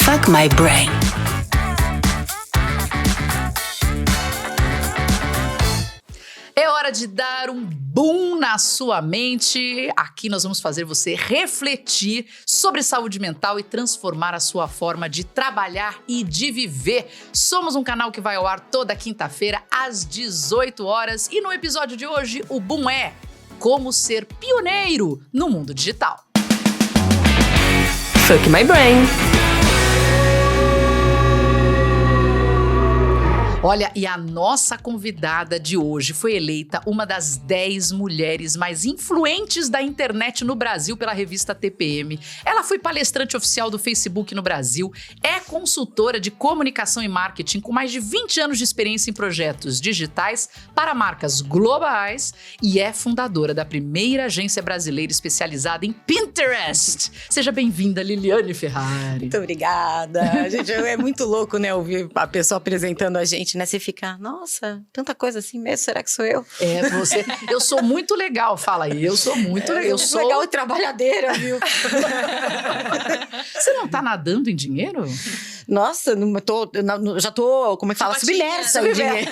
Fuck My Brain. É hora de dar um boom na sua mente. Aqui nós vamos fazer você refletir sobre saúde mental e transformar a sua forma de trabalhar e de viver. Somos um canal que vai ao ar toda quinta-feira às 18 horas e no episódio de hoje o boom é como ser pioneiro no mundo digital. Fuck My Brain. Olha, e a nossa convidada de hoje foi eleita uma das 10 mulheres mais influentes da internet no Brasil pela revista TPM. Ela foi palestrante oficial do Facebook no Brasil, é consultora de comunicação e marketing com mais de 20 anos de experiência em projetos digitais para marcas globais e é fundadora da primeira agência brasileira especializada em Pinterest. Seja bem-vinda, Liliane Ferrari. Muito obrigada. Gente, é muito louco, né, ouvir a pessoa apresentando a gente, né? Você fica, nossa, tanta coisa assim mesmo, será que sou eu? É, você. Eu sou muito legal, fala aí. Eu sou muito legal. Eu sou legal e trabalhadeira, viu? Você não tá nadando em dinheiro? Nossa, já tô, como é que fala? Submersa em dinheiro.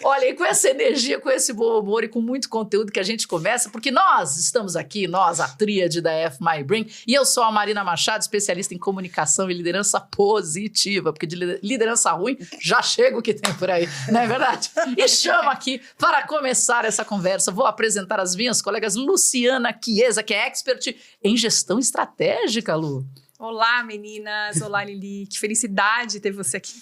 Olha, e com essa energia, com esse bom humor e com muito conteúdo que a gente começa, porque nós estamos aqui, nós, a tríade da F My Brain, e eu sou a Marina Machado, especialista em comunicação e liderança positiva, porque de liderança ruim já chega o que tem por aí, não é verdade? E chamo aqui para começar essa conversa, vou apresentar as minhas colegas Luciana Chiesa, que é expert em gestão estratégica, Lu. Olá, meninas! Olá, Lili! Que felicidade ter você aqui.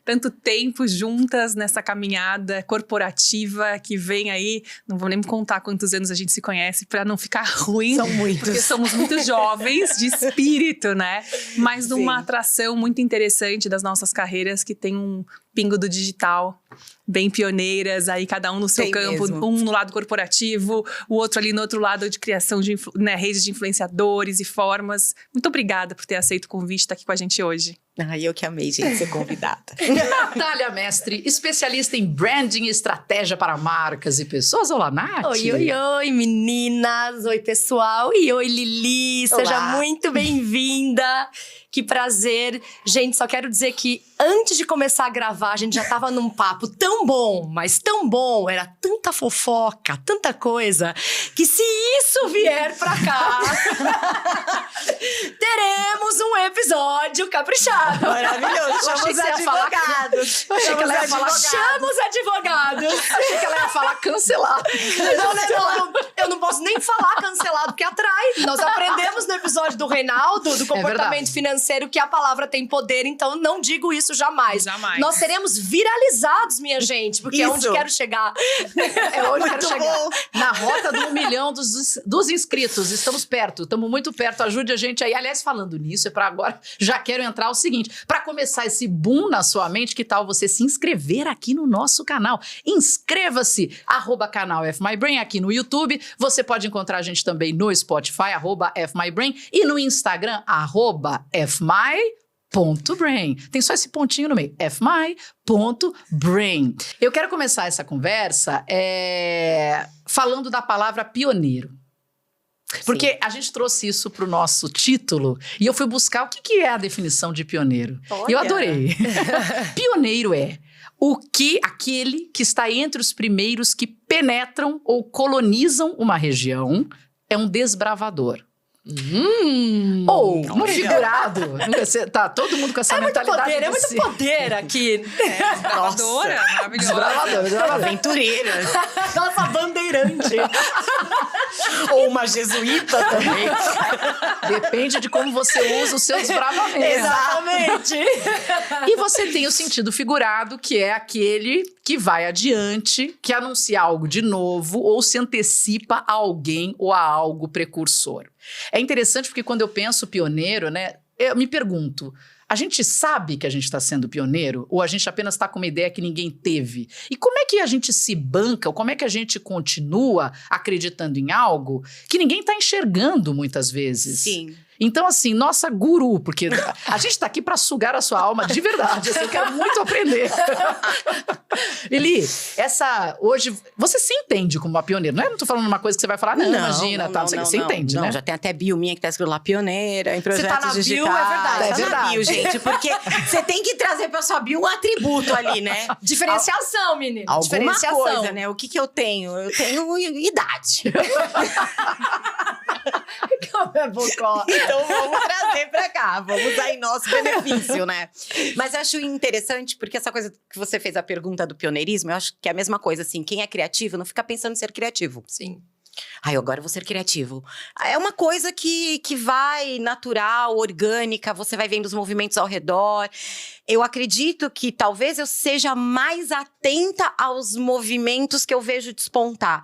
Tanto tempo juntas nessa caminhada corporativa que vem aí. Não vou nem me contar quantos anos a gente se conhece para não ficar ruim. São muitos. Porque somos muito jovens de espírito, né? Mas numa atração muito interessante das nossas carreiras que tem um pingo do digital, bem pioneiras, aí cada um no seu campo, mesmo. Um no lado corporativo, o outro ali no outro lado de criação de redes de influenciadores e formas. Muito obrigada por ter aceito o convite de estar aqui com a gente hoje. Ai, eu que amei, gente, ser convidada. Natália Mestre, especialista em branding e estratégia para marcas e pessoas. Olá, Nath! Oi, meninas! Oi, pessoal! E oi, Lili! Seja Olá. muito bem-vinda! Que prazer! Gente, só quero dizer que antes de começar a gravar, a gente já tava num papo tão bom, mas tão bom, era tanta fofoca, tanta coisa, que se isso vier pra cá, teremos um episódio caprichado. Maravilhoso. achei que você ia falar- Eu achei que ela ia falar Chama os advogados! Achei que ela ia falar cancelar. Não, eu não posso nem falar cancelado, porque atrai. Nós aprendemos no episódio do Reinaldo, do comportamento financeiro, que a palavra tem poder, então não digo isso jamais. Jamais. Nós seremos viralizados, minha gente, porque é onde Isso. quero chegar. É onde quero Muito chegar. bom. Na rota do 1 milhão dos inscritos. Estamos perto, estamos muito perto. Ajude a gente aí. Aliás, falando nisso, é para agora, já quero entrar o seguinte. Para começar esse boom na sua mente, que tal você se inscrever aqui no nosso canal? Inscreva-se, @canal F My Brain aqui no YouTube. Você pode encontrar a gente também no Spotify, @F My Brain, e no Instagram, @FMy.brain. Tem só esse pontinho no meio, fmy.brain. Eu quero começar essa conversa falando da palavra pioneiro. Porque a gente trouxe isso para o nosso título e eu fui buscar o que é a definição de pioneiro. E eu adorei. Pioneiro é aquele que está entre os primeiros que penetram ou colonizam uma região, é um desbravador. Ou, no figurado, tá todo mundo com essa mentalidade. É muito poder aqui. Desbravadora, maravilhosa. Desbravador. Aventureira. Nossa, bandeirante. Ou uma jesuíta também. Depende de como você usa o seu desbravamento. Exatamente. E você tem o sentido figurado, que é aquele que vai adiante, que anuncia algo de novo ou se antecipa a alguém ou a algo precursor. É interessante porque quando eu penso pioneiro, né, eu me pergunto, a gente sabe que a gente está sendo pioneiro ou a gente apenas está com uma ideia que ninguém teve? E como é que a gente se banca, ou como é que a gente continua acreditando em algo que ninguém está enxergando muitas vezes? Sim. Então, assim, nossa guru, porque a gente tá aqui pra sugar a sua alma de verdade. Assim, eu quero muito aprender. Eli, hoje, você se entende como uma pioneira, não é? Não tô falando uma coisa que você vai falar, não imagina, tá, você entende, né? Já tem até bio minha que tá escrito lá, pioneira, em projetos tá na bio, digitais. é verdade. Tá na bio, gente, porque você tem que trazer pra sua bio um atributo ali, né? Diferenciação, menina. Alguma Diferenciação. coisa, né? O que eu tenho? Eu tenho idade. Como é bocó. Então vamos trazer pra cá, vamos usar em nosso benefício, né? Mas eu acho interessante, porque essa coisa que você fez a pergunta do pioneirismo, eu acho que é a mesma coisa, assim, quem é criativo não fica pensando em ser criativo. Sim. Ai, agora eu vou ser criativo. É uma coisa que vai natural, orgânica, você vai vendo os movimentos ao redor. Eu acredito que talvez eu seja mais atenta aos movimentos que eu vejo despontar.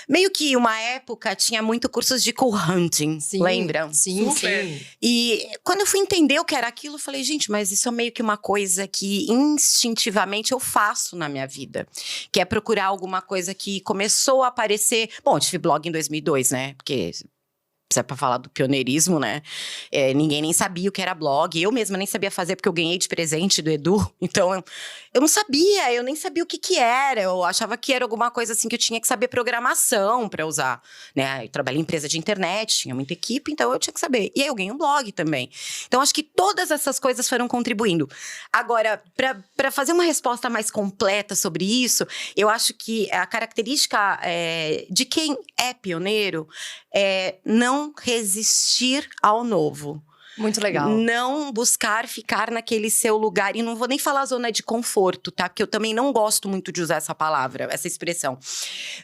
Meio que uma época tinha muito cursos de cool hunting, lembram? Sim, Super. sim. E quando eu fui entender o que era aquilo, eu falei, gente, mas isso é meio que uma coisa que instintivamente eu faço na minha vida. Que é procurar alguma coisa que começou a aparecer. Bom, eu tive blog em 2002, né? Porque se é pra falar do pioneirismo, né? Ninguém nem sabia o que era blog. Eu mesma nem sabia fazer, porque eu ganhei de presente do Edu. Então, eu não sabia, eu nem sabia o que era. Eu achava que era alguma coisa assim que eu tinha que saber programação pra usar, né? Eu trabalhei em empresa de internet, tinha muita equipe, então eu tinha que saber. E aí eu ganhei um blog também. Então, acho que todas essas coisas foram contribuindo. Agora, pra fazer uma resposta mais completa sobre isso, eu acho que a característica de quem é pioneiro é não resistir ao novo. Muito legal. Não buscar ficar naquele seu lugar. E não vou nem falar zona de conforto, tá? Porque eu também não gosto muito de usar essa palavra, essa expressão.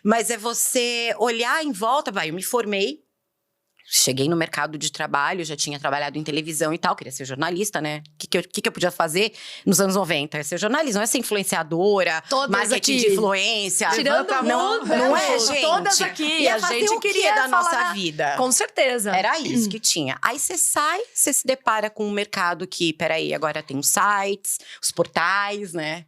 Mas é você olhar em volta. Eu me formei. Cheguei no mercado de trabalho, já tinha trabalhado em televisão e tal, queria ser jornalista, né? O que eu podia fazer nos anos 90? Ser jornalista, não é ser influenciadora, Todas marketing aqui. de influência. Tirando não é, gente. Todas aqui. Ia A fazer gente o quê queria da nossa falar vida? Com certeza. Era isso que tinha. Aí você sai, você se depara com um mercado que, peraí, agora tem os sites, os portais, né?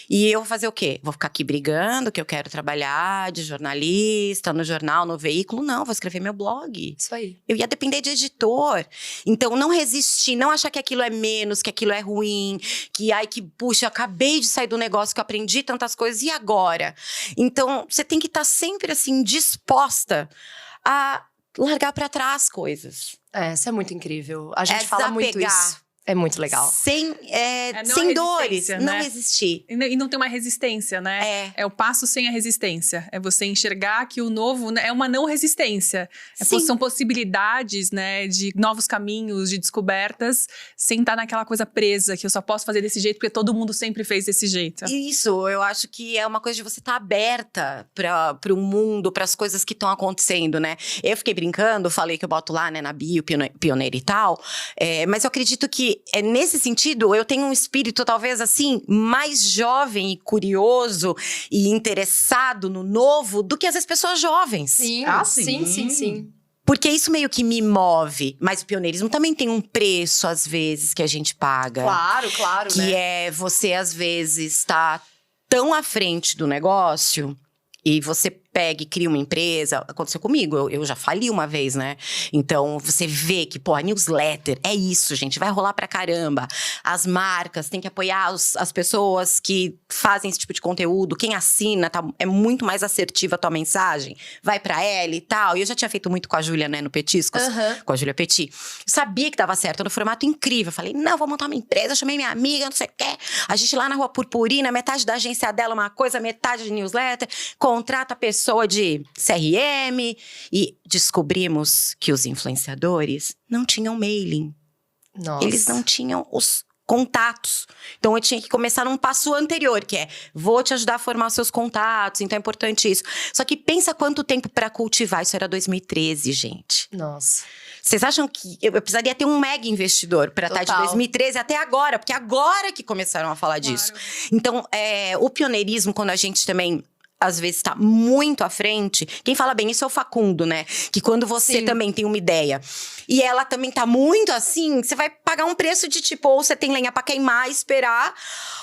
E eu vou fazer o quê? Vou ficar aqui brigando que eu quero trabalhar de jornalista, no jornal, no veículo? Não, vou escrever meu blog. Isso aí. Eu ia depender de editor. Então, não resistir, não achar que aquilo é menos, que aquilo é ruim, puxa, eu acabei de sair do negócio, que eu aprendi tantas coisas, e agora? Então, você tem que estar sempre, assim, disposta a largar pra trás coisas. Isso é muito incrível. A gente fala muito desapegar. isso. É muito legal. Sem não dores, resistência, não né? resistir. E não tem uma resistência, né? É o passo sem a resistência. É você enxergar que o novo, né, é uma não resistência. São possibilidades, né, de novos caminhos, de descobertas, sem estar naquela coisa presa, que eu só posso fazer desse jeito porque todo mundo sempre fez desse jeito. Isso, eu acho que é uma coisa de você estar aberta para o mundo, para as coisas que estão acontecendo, né? Eu fiquei brincando, falei que eu boto lá, né, na bio, pioneira e tal, mas eu acredito que nesse sentido, eu tenho um espírito talvez assim, mais jovem e curioso e interessado no novo do que as pessoas jovens. Sim, sim. sim. Porque isso meio que me move. Mas o pioneirismo também tem um preço, às vezes, que a gente paga. Claro, Que é você, às vezes, estar tão à frente do negócio e você pega e cria uma empresa. Aconteceu comigo, eu já fali uma vez, né? Então, você vê que, a newsletter é isso, gente, vai rolar pra caramba. As marcas têm que apoiar as pessoas que fazem esse tipo de conteúdo. Quem assina, é muito mais assertiva a tua mensagem. Vai pra ela e tal. E eu já tinha feito muito com a Júlia, né, no Petiscos, com a Júlia Petit. Eu sabia que dava certo, no formato incrível. Eu falei, não, vou montar uma empresa, chamei minha amiga, não sei o quê. A gente lá na Rua Purpurina, metade da agência dela uma coisa, metade de newsletter. Contrata a pessoa de CRM e descobrimos que os influenciadores não tinham mailing. Nossa. Eles não tinham os contatos. Então, eu tinha que começar num passo anterior, que é, vou te ajudar a formar os seus contatos, então é importante isso. Só que pensa quanto tempo para cultivar, isso era 2013, gente. Nossa. Vocês acham que eu precisaria ter um mega investidor para estar de 2013 até agora? Porque agora que começaram a falar disso. Então, o pioneirismo, quando a gente também às vezes tá muito à frente, quem fala bem isso é o Facundo, né? Que quando você Sim. também tem uma ideia e ela também tá muito assim, você vai pagar um preço de tipo, ou você tem lenha pra queimar, esperar,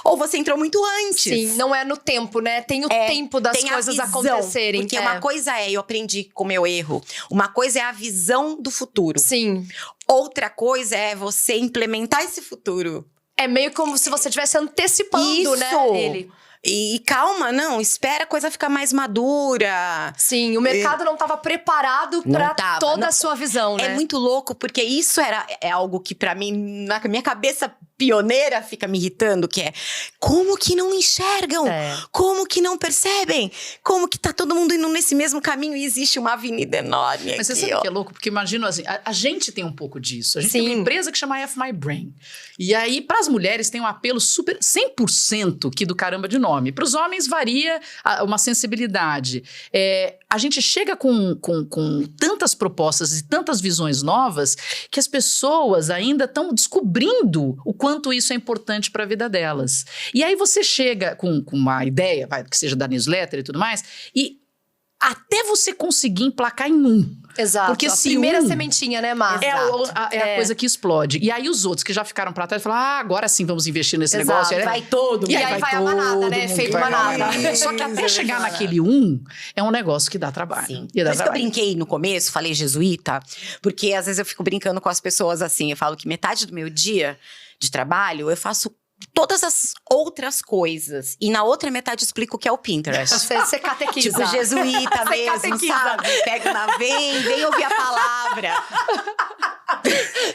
ou você entrou muito antes. Sim, não é no tempo, né? Tem o tempo das Tem a coisas visão, acontecerem. Porque uma coisa eu aprendi com o meu erro, uma coisa é a visão do futuro. Sim. Outra coisa é você implementar esse futuro. É meio como se você estivesse antecipando, né? Isso. Ele. E calma, não, espera a coisa ficar mais madura. Sim, o mercado não estava preparado Não para tava, toda não. a sua visão, né? É muito louco, porque isso é algo que pra mim, na minha cabeça pioneira, fica me irritando, que é como que não enxergam? É. Como que não percebem? Como que tá todo mundo indo nesse mesmo caminho e existe uma avenida enorme Mas você aqui, sabe o ó. que é louco? Porque imagina assim, a gente tem um pouco disso. A gente Sim. tem uma empresa que chama F My Brain. E aí, para as mulheres, tem um apelo super 100% que do caramba de nome. Para os homens, varia uma sensibilidade. A gente chega com tantas propostas e tantas visões novas que as pessoas ainda estão descobrindo o quanto isso é importante para a vida delas. E aí você chega com uma ideia, que seja da newsletter e tudo mais, e até você conseguir emplacar em um. Exato. Porque a se primeira um- sementinha, né, Mar? É, Exato. a coisa que explode. E aí os outros que já ficaram pra trás falam, agora sim vamos investir nesse Exato, negócio. Vai todo E aí vai a manada, né? todo mundo, Efeito vai a manada. Só que até Isso, chegar é naquele é um negócio que dá trabalho. Sim. E Por dá isso que eu trabalho. brinquei no começo, falei jesuíta, porque às vezes eu fico brincando com as pessoas assim, eu falo que metade do meu dia de trabalho eu faço todas as outras coisas. E na outra metade eu explico o que é o Pinterest. Você catequiza. Tipo Você jesuíta mesmo, catequiza. sabe? Pega na vem ouvir a palavra.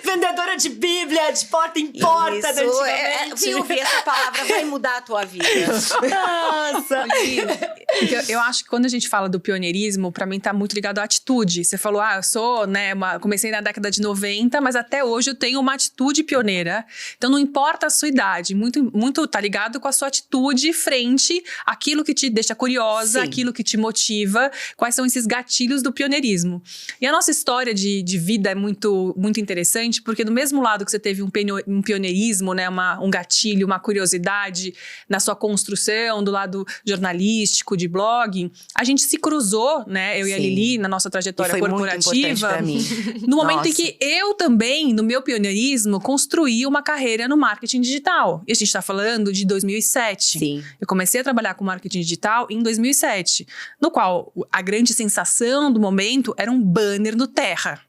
Vendedora de Bíblia, de porta em porta, Isso, antigamente. vem ouvir essa palavra, vai mudar a tua vida. Nossa. Eu acho que quando a gente fala do pioneirismo, pra mim tá muito ligado à atitude. Você falou, eu sou, né, comecei na década de 90, mas até hoje eu tenho uma atitude pioneira. Então não importa a sua idade, muito tá ligado com a sua atitude frente àquilo que te deixa curiosa, Sim. aquilo que te motiva, quais são esses gatilhos do pioneirismo. E a nossa história de vida é muito interessante, porque do mesmo lado que você teve um pioneirismo, né, um gatilho, uma curiosidade na sua construção, do lado jornalístico, de blog, a gente se cruzou, né, eu e a Sim. Lili, na nossa trajetória E foi muito importante corporativa, pra mim. no momento em Nossa. que eu também, no meu pioneirismo, construí uma carreira no marketing digital. E a gente está falando de 2007. Sim. Eu comecei a trabalhar com marketing digital em 2007, no qual a grande sensação do momento era um banner no Terra.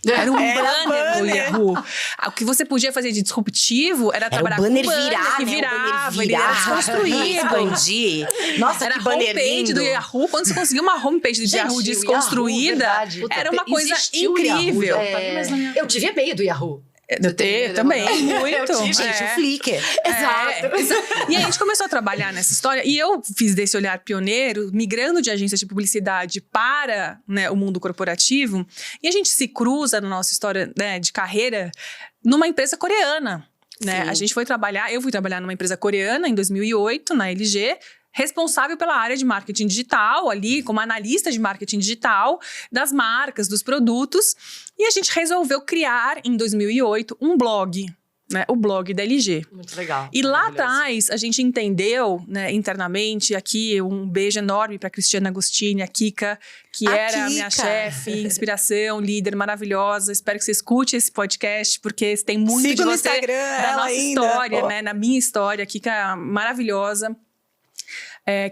Era um banner no Yahoo. O que você podia fazer de disruptivo era trabalhar o banner com um banner virar, que né? virava, O ele era banner desconstruído. expandir. Nossa, Era que a banner homepage lindo. do Yahoo. Quando você conseguia uma homepage do Gente, Yahoo o desconstruída, Yahoo, verdade. Puta, era uma coisa existiu o Yahoo, incrível. já não tá nem mais na minha- Eu tive e-mail do Yahoo. Eu também, muito. Eu tive, Gente, o É. Flickr. Exato. E aí a gente começou a trabalhar nessa história e eu fiz desse olhar pioneiro, migrando de agências de publicidade para, né, o mundo corporativo, e a gente se cruza na nossa história, né, de carreira numa empresa coreana. Né? Sim. Eu fui trabalhar numa empresa coreana em 2008, na LG, responsável pela área de marketing digital, ali como analista de marketing digital, das marcas, dos produtos. E a gente resolveu criar, em 2008, um blog, né? O blog da LG. Muito legal. E lá Maravilhoso. atrás, a gente entendeu, né, internamente, aqui um beijo enorme para Cristiana Agostini, a Kika, que A era a minha Kika. chefe, inspiração, líder maravilhosa. Espero que você escute esse podcast, porque tem muito Siga de no você, Instagram, da ela nossa ainda. história, Ó. né, na minha história, a Kika maravilhosa.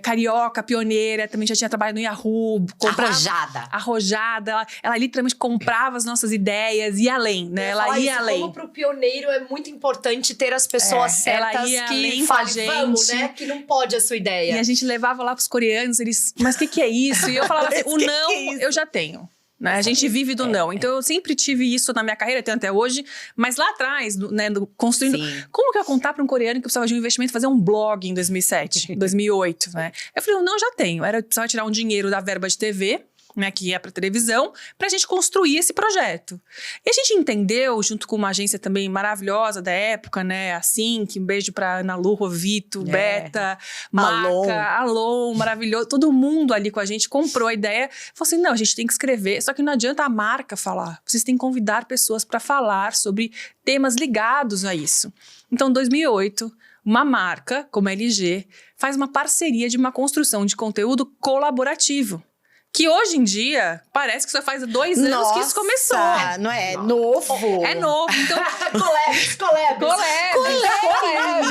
Carioca, pioneira, também já tinha trabalhado no Yahoo, Arrojada. arrojada, ela literalmente comprava as nossas ideias, ia além, né? Ela Falar ia isso, além. Como pro pioneiro é muito importante ter as pessoas ela certas ia que além com a falem, vamos, gente. né? Que não pode a sua ideia. E a gente levava lá pros coreanos, eles, mas o que é isso? E eu falava assim, o Que não é isso? eu já tenho. Né? A gente vive do não. Então, eu sempre tive isso na minha carreira, tenho até hoje. Mas lá atrás, né, construindo... Sim. Como que eu ia contar para um coreano que precisava de um investimento fazer um blog em 2007, 2008, né? Eu falei, não, já tenho. Eu precisava tirar um dinheiro da verba de TV, né, que ia para televisão, para a gente construir esse projeto. E a gente entendeu, junto com uma agência também maravilhosa da época, né, assim, que um beijo para Ana Lu, Rovito, Beta, Alon. Maca, Alon, maravilhoso. Todo mundo ali com a gente comprou a ideia. Falou assim, não, a gente tem que escrever. Só que não adianta a marca falar. Vocês têm que convidar pessoas para falar sobre temas ligados a isso. Então, em 2008... uma marca como a LG faz uma parceria de uma construção de conteúdo colaborativo. Que hoje em dia, parece que só faz 2 anos que isso começou. Não é? Novo. É novo. Então,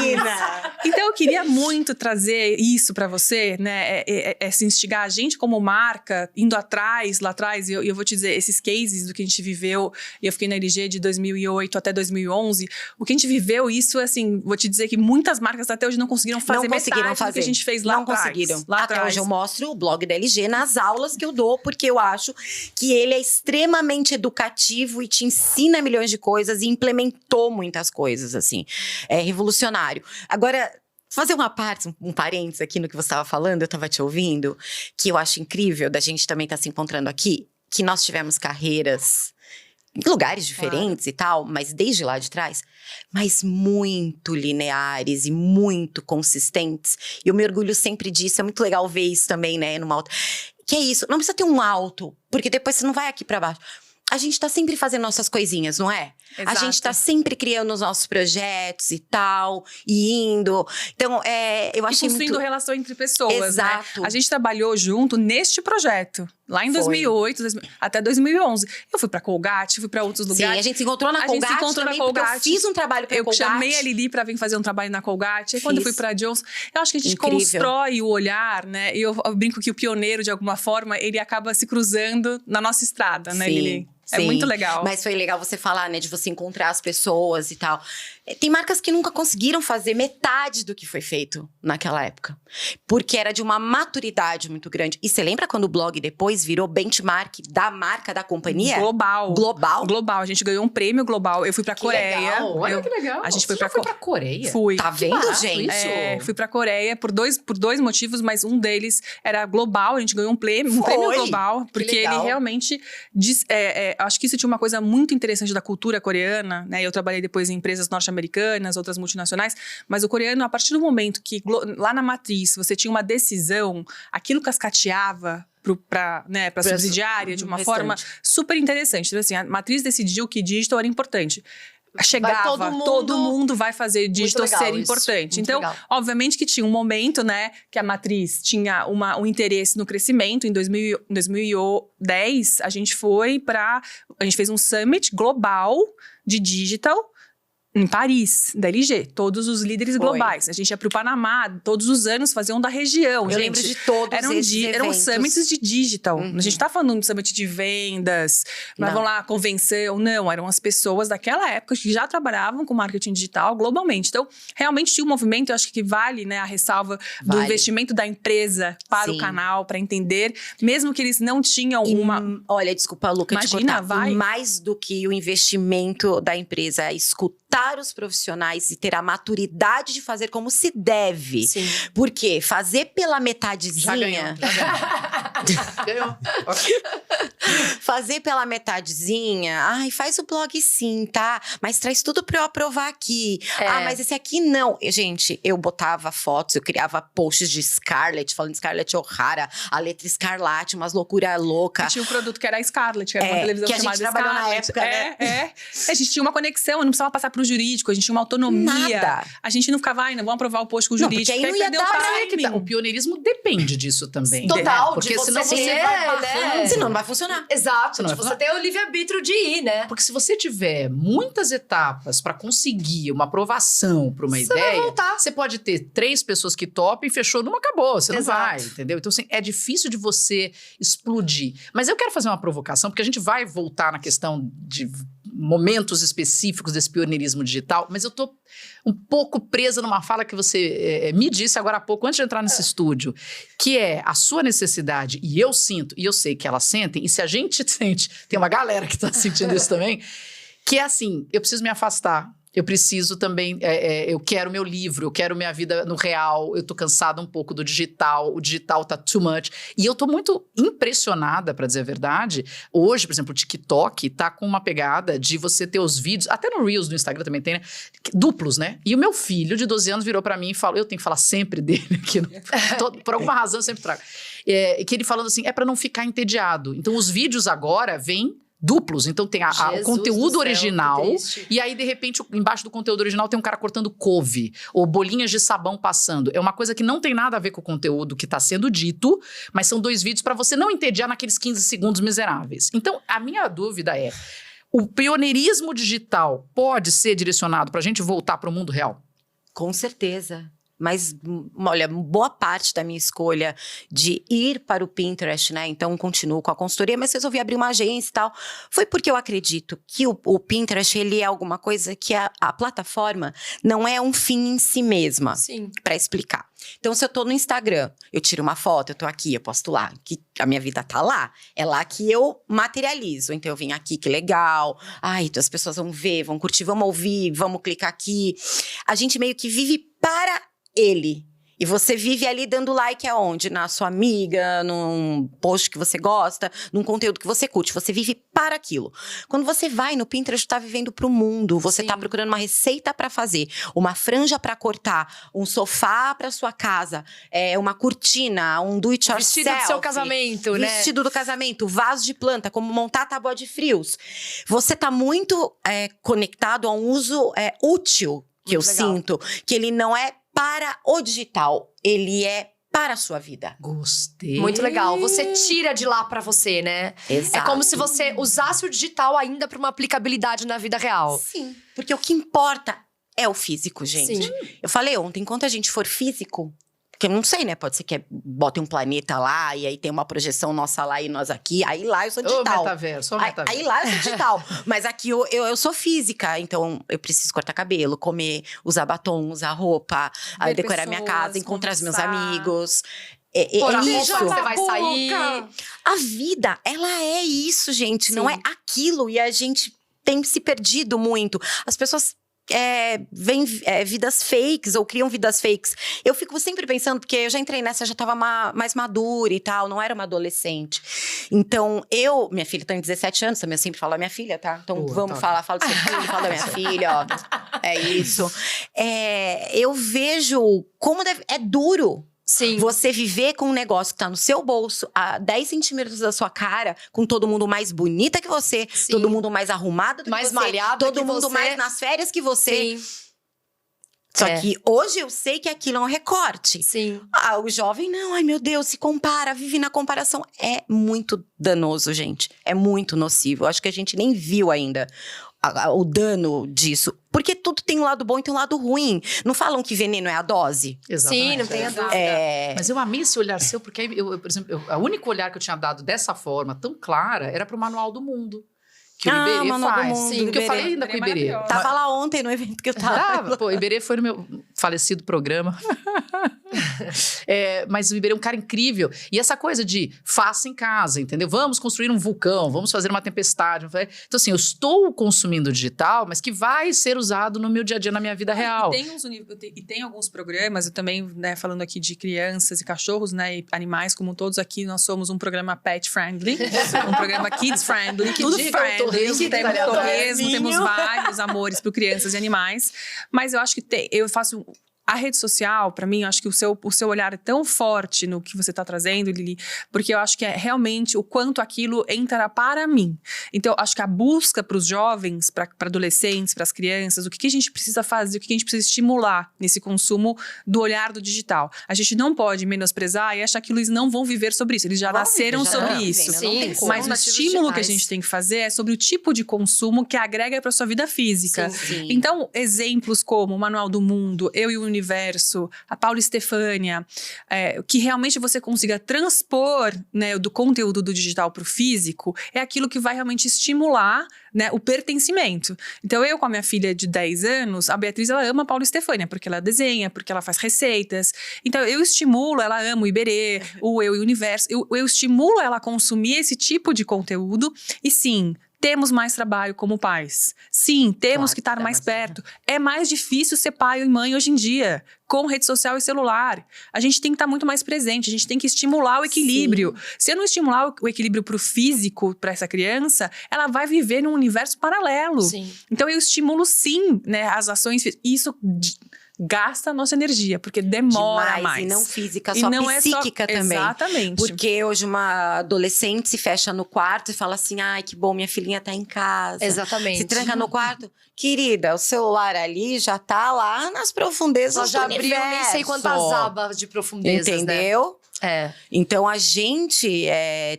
menina. Então, eu queria muito trazer isso pra você, né? Se instigar a gente como marca, indo atrás, lá atrás. E eu vou te dizer, esses cases do que a gente viveu, e eu fiquei na LG de 2008 até 2011, o que a gente viveu, isso, assim, vou te dizer que muitas marcas até hoje não conseguiram fazer metade do que a gente fez lá atrás. Não conseguiram. Lá até atrás. hoje eu mostro o blog da LG nas aulas que eu dou, porque eu acho que ele é extremamente educativo e te ensina milhões de coisas e implementou muitas coisas, assim. É revolucionário. Agora, fazer um parênteses aqui no que você estava falando, eu estava te ouvindo, que eu acho incrível da gente também estar se encontrando aqui, que nós tivemos carreiras em lugares diferentes e tal, mas desde lá de trás, mas muito lineares e muito consistentes. E eu me orgulho sempre disso, é muito legal ver isso também, né, numa outra... Que é isso, não precisa ter um alto, porque depois você não vai aqui pra baixo. A gente tá sempre fazendo nossas coisinhas, não é? Exato. A gente tá sempre criando os nossos projetos e tal, e indo. Então, eu achei construindo muito... relação entre pessoas, Exato. né? A gente trabalhou junto neste projeto, lá em 2008, até 2011. Eu fui pra Colgate, fui pra outros lugares. Sim, a gente se encontrou na Colgate também, porque eu fiz um trabalho pra Colgate. Eu chamei a Lili pra vir fazer um trabalho na Colgate. Aí quando eu fui pra Johnson, eu acho que a gente Incrível. constrói o olhar, né? E eu brinco que o pioneiro, de alguma forma, ele acaba se cruzando na nossa estrada, né, Lili? É Sim. muito legal. Mas foi legal você falar, né, de você encontrar as pessoas e tal. Tem marcas que nunca conseguiram fazer metade do que foi feito naquela época. Porque era de uma maturidade muito grande. E você lembra quando o blog depois virou benchmark da marca da companhia? Global. Global. A gente ganhou um prêmio global. Eu fui pra Coreia. Legal. Olha que legal. A gente foi Você já pra foi pra Coreia? Fui. Tá vendo, barato gente? isso. Fui pra Coreia por dois motivos, mas um deles era global. A gente ganhou um prêmio global. Porque ele legal. realmente... acho que isso tinha uma coisa muito interessante da cultura coreana, né? Eu trabalhei depois em empresas norte-americanas, outras multinacionais, mas o coreano, a partir do momento que lá na matriz você tinha uma decisão, aquilo cascateava para subsidiária de uma forma super interessante. Então, assim, a matriz decidiu que digital era importante. Chegava, todo mundo vai fazer digital ser importante. Então, obviamente que tinha um momento, né, que a matriz tinha um interesse no crescimento. Em 2010, a gente fez um summit global de digital em Paris, da LG, todos os líderes globais. A gente ia pro Panamá, todos os anos faziam da região. Eu lembro de todos esses eventos. Eram summits de digital. A gente tá falando de summit de vendas, mas vamos lá, convenção. Não, eram as pessoas daquela época que já trabalhavam com marketing digital globalmente. Então, realmente tinha um movimento, eu acho que vale, né, a ressalva do investimento da empresa para o canal, para entender, mesmo que eles não tinham Olha, desculpa, Luca, Imagina, te cortar. Mais do que o investimento da empresa, é escutar os profissionais e ter a maturidade de fazer como se deve. Sim. Porque fazer pela metadezinha... Ganhou. Fazer pela metadezinha... Ai, faz o blog sim, tá? Mas traz tudo pra eu aprovar aqui. Mas esse aqui não. Gente, eu botava fotos, eu criava posts de Scarlett, falando de Scarlett O'Hara, a letra Escarlate, umas loucuras loucas. Tinha um produto que era a Scarlett, que era uma televisão que a chamada gente trabalhou Scarlett. na época, né? A gente tinha uma conexão, não precisava passar pro jurídico, a gente tinha uma autonomia. Nada. A gente não ficava, não vamos aprovar o post com o jurídico. Porque aí não ia perdeu dar, o timing. O pioneirismo depende disso também. Total, Porque de você senão você ter, vai barrando. né? Senão não vai funcionar. Exato, Não de vai você ter o livre-arbítrio de ir, né? Porque se você tiver muitas etapas para conseguir uma aprovação para uma Você vai ideia, voltar. você pode ter 3 pessoas que topam e fechou numa, acabou. Você não Exato. vai, entendeu? Então, assim, é difícil de você explodir. Mas eu quero fazer uma provocação, porque a gente vai voltar na questão de momentos específicos desse pioneirismo digital, mas eu tô um pouco presa numa fala que você me disse agora há pouco, antes de entrar nesse estúdio, que é a sua necessidade, e eu sinto, e eu sei que elas sentem, e se a gente sente, tem uma galera que tá sentindo isso também, que é assim, eu preciso me afastar. Eu preciso também, eu quero meu livro, eu quero minha vida no real, eu tô cansada um pouco do digital, o digital tá too much. E eu tô muito impressionada, pra dizer a verdade. Hoje, por exemplo, o TikTok tá com uma pegada de você ter os vídeos, até no Reels do Instagram também tem, né? Duplos, né? E o meu filho de 12 anos virou pra mim e falou, eu tenho que falar sempre dele aqui, por alguma razão eu sempre trago. Que ele falando assim, é pra não ficar entediado. Então os vídeos agora vêm duplos. Então tem o Jesus conteúdo do céu, original, que triste. e aí, de repente, embaixo do conteúdo original tem um cara cortando couve, ou bolinhas de sabão passando. É uma coisa que não tem nada a ver com o conteúdo que está sendo dito, mas são 2 vídeos para você não entediar naqueles 15 segundos miseráveis. Então, a minha dúvida é, o pioneirismo digital pode ser direcionado para a gente voltar para o mundo real? Com certeza. Mas, olha, boa parte da minha escolha de ir para o Pinterest, né? Então, continuo com a consultoria, mas resolvi abrir uma agência e tal. Foi porque eu acredito que o Pinterest, ele é alguma coisa que a plataforma não é um fim em si mesma. Sim. Pra explicar. Então, se eu tô no Instagram, eu tiro uma foto, eu tô aqui, eu posto lá, que a minha vida tá lá. É lá que eu materializo. Então, eu vim aqui, que legal. Ai, as pessoas vão ver, vão curtir, vamos ouvir, vamos clicar aqui. A gente meio que vive para ele. E você vive ali dando like aonde? Na sua amiga, num post que você gosta, num conteúdo que você curte. Você vive para aquilo. Quando você vai no Pinterest, tá vivendo pro mundo. Você tá procurando uma receita para fazer, uma franja para cortar, um sofá para sua casa, uma cortina, um do it yourself. Vestido do seu casamento, né? Vestido do casamento, vaso de planta, como montar tábua de frios. Você tá muito conectado a um uso útil, que Muito eu legal. sinto, que ele não é para o digital, ele é para a sua vida. Gostei. Muito legal. Você tira de lá pra você, né? Exato. É como se você usasse o digital ainda pra uma aplicabilidade na vida real. Sim, porque o que importa é o físico, gente. Sim. Eu falei ontem, enquanto a gente for físico, porque eu não sei, né? Pode ser que botem um planeta lá e aí tem uma projeção nossa lá e nós aqui. Aí lá eu sou Ô, digital. metaverso, ô, Aí, metaverso. aí lá eu sou digital. Mas aqui eu sou física. Então eu preciso cortar cabelo, comer, usar batom, usar roupa, aí Ver decorar minha pessoas, casa, encontrar os meus conversar. amigos. Pôr a roupa isso. que você vai sair. A vida, ela é isso, gente. Não é aquilo. E a gente tem se perdido muito. As pessoas veem vidas fakes ou criam vidas fakes. Eu fico sempre pensando, porque eu já entrei nessa, já tava mais madura e tal, não era uma adolescente. Então, minha filha tem 17 anos, também eu sempre falo da minha filha, tá? Então, vamos falar, falo do seu filho, falo da minha filha, ó. É isso. Eu vejo como é duro. Sim. Você viver com um negócio que tá no seu bolso, a 10 centímetros da sua cara, com todo mundo mais bonita que você, Sim. todo mundo mais arrumado do Mais que você, malhado todo que mundo você. mais nas férias que você. Sim. Só que hoje eu sei que aquilo é um recorte. Sim. O jovem, não, ai meu Deus, se compara, vive na comparação. É muito danoso, gente. É muito nocivo. Eu acho que a gente nem viu ainda o dano disso. Porque tudo tem um lado bom e tem um lado ruim. Não falam que veneno é a dose? Exatamente. Sim, não tem a dúvida. Mas eu amei esse olhar seu, porque, por exemplo, o único olhar que eu tinha dado dessa forma, tão clara, era pro Manual do Mundo. Que o Iberê Manual do faz. Mundo, Sim, porque eu Iberê. falei ainda com o Iberê. Maravilhosa. Tava lá ontem no evento que eu tava. Pô, o Iberê foi no meu falecido programa. Mas o Iberê é um cara incrível. E essa coisa de faça em casa, entendeu? Vamos construir um vulcão, vamos fazer uma tempestade. Então, assim, eu estou consumindo digital, mas que vai ser usado no meu dia a dia, na minha vida real. E tem alguns programas, eu também, né, falando aqui de crianças e cachorros, né, e animais, como todos aqui, nós somos um programa pet friendly, um programa kids friendly, Que tudo diga o friendly, torresmo, temos tá torresmo, temos vários amores para crianças e animais, mas eu acho que eu faço... A rede social, pra mim, eu acho que o seu olhar é tão forte no que você tá trazendo, Lili, porque eu acho que é realmente o quanto aquilo entra para mim. Então, acho que a busca pros jovens, para adolescentes, pras crianças, o que a gente precisa fazer, o que a gente precisa estimular nesse consumo do olhar do digital. A gente não pode menosprezar e achar que eles não vão viver sobre isso. Eles já nasceram sobre isso. Sim, Mas o estímulo que a gente tem que fazer é sobre o tipo de consumo que agrega para sua vida física. Sim. Então, exemplos como o Manual do Mundo, Eu e o Universo, a Paula Stefânia, que realmente você consiga transpor, né, do conteúdo do digital para o físico, é aquilo que vai realmente estimular, né, o pertencimento. Então, eu com a minha filha de 10 anos, a Beatriz, ela ama a Paula Stefânia, porque ela desenha, porque ela faz receitas. Então, eu estimulo, ela ama o Iberê, o Eu e o Universo, eu estimulo ela a consumir esse tipo de conteúdo e sim, temos mais trabalho como pais. Sim, temos que estar mais perto. É mais difícil ser pai e mãe hoje em dia, com rede social e celular. A gente tem que estar muito mais presente, a gente tem que estimular o equilíbrio. Sim. Se eu não estimular o equilíbrio para o físico, para essa criança, ela vai viver num universo paralelo. Sim. Então, eu estimulo sim, né, as ações. Isso gasta a nossa energia, porque demora Demais, mais. e não física, E só não é só- psíquica também. Exatamente. Porque hoje uma adolescente se fecha no quarto e fala assim, ai, que bom, minha filhinha tá em casa. Exatamente. Se tranca no quarto. Querida, o celular ali já tá lá nas profundezas Ela já do abriu universo. nem sei quantas abas de profundezas, né? Entendeu? É. Então, a gente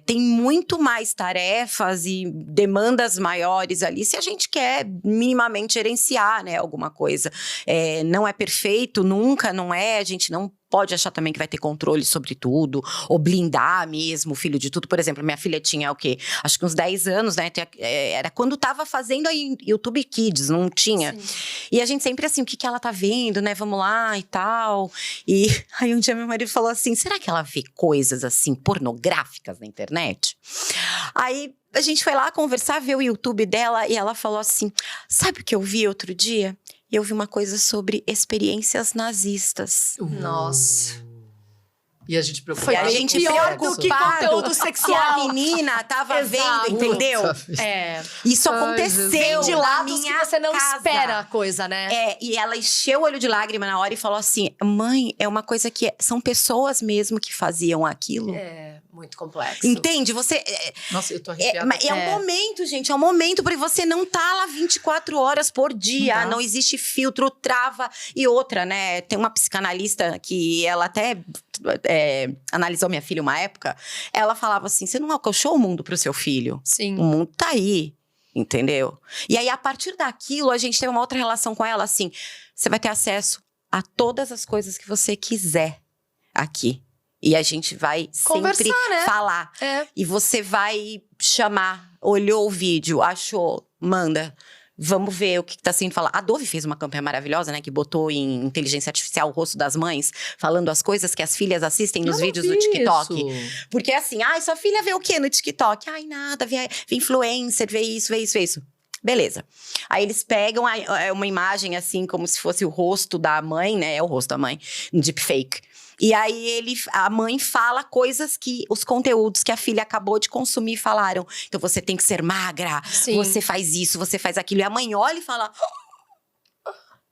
tem muito mais tarefas e demandas maiores ali se a gente quer minimamente gerenciar, né, alguma coisa. Não é perfeito, nunca não é. A gente não pode achar também que vai ter controle sobre tudo, ou blindar mesmo o filho de tudo. Por exemplo, minha filha tinha o quê? Acho que uns 10 anos, né? Era quando tava fazendo a YouTube Kids, não tinha. Sim. E a gente sempre assim, o que ela tá vendo, né? Vamos lá e tal. E aí um dia meu marido falou assim, será que ela vê coisas assim, pornográficas na internet? Aí a gente foi lá conversar, ver o YouTube dela e ela falou assim, sabe o que eu vi outro dia? Eu vi uma coisa sobre experiências nazistas. Nossa. E a gente preocupa. Foi a gente pior do que preocupado conteúdo se a sexual. menina tava Exato. vendo, entendeu? É. Isso Ai, aconteceu Vem de na lados que minha você não casa. espera a coisa, né? E ela encheu o olho de lágrima na hora e falou assim, mãe, é uma coisa que são pessoas mesmo que faziam aquilo. É, muito complexo. Entende? Você... Nossa, eu tô arrepiada. um momento, gente. É um momento, porque você não tá lá 24 horas por dia. Não tá. Não existe filtro, trava. E outra, né? Tem uma psicanalista que ela até analisou minha filha uma época. Ela falava assim, você não alcançou o mundo pro seu filho. Sim. O mundo tá aí. Entendeu? E aí, a partir daquilo, a gente tem uma outra relação com ela, assim. Você vai ter acesso a todas as coisas que você quiser aqui. E a gente vai Conversar, sempre né? falar. É. E você vai chamar, olhou o vídeo, achou, manda. Vamos ver o que tá sendo falado. A Dove fez uma campanha maravilhosa, né? Que botou em inteligência artificial o rosto das mães, falando as coisas que as filhas assistem nos vídeos do TikTok. Isso. Porque assim, sua filha vê o quê no TikTok? Ai, nada, vê influencer, vê isso. Beleza. Aí eles pegam uma imagem assim, como se fosse o rosto da mãe, né? É o rosto da mãe, um deepfake. E aí a mãe fala coisas que os conteúdos que a filha acabou de consumir falaram. Então você tem que ser magra, Sim. você faz isso, você faz aquilo. E a mãe olha e fala.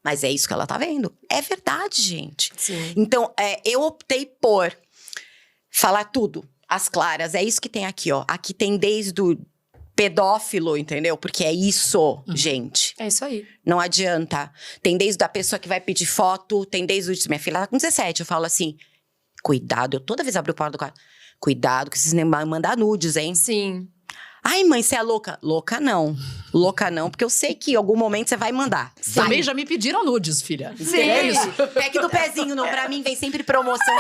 Mas é isso que ela tá vendo. É verdade, gente. Sim. Então, eu optei por falar tudo, às claras. É isso que tem aqui, ó. Aqui tem desde o pedófilo, entendeu? Porque é isso, gente. É isso aí. Não adianta. Tem desde a pessoa que vai pedir foto, tem desde minha filha tá com 17, eu falo assim, cuidado, eu toda vez abro o porta do quarto, cuidado que vocês nem mandar nudes, hein? Sim. Ai, mãe, você é louca? Louca não, porque eu sei que em algum momento você vai mandar. Também já me pediram nudes, filha. Sim. É isso. Pack do pezinho, não, pra mim vem sempre promoção.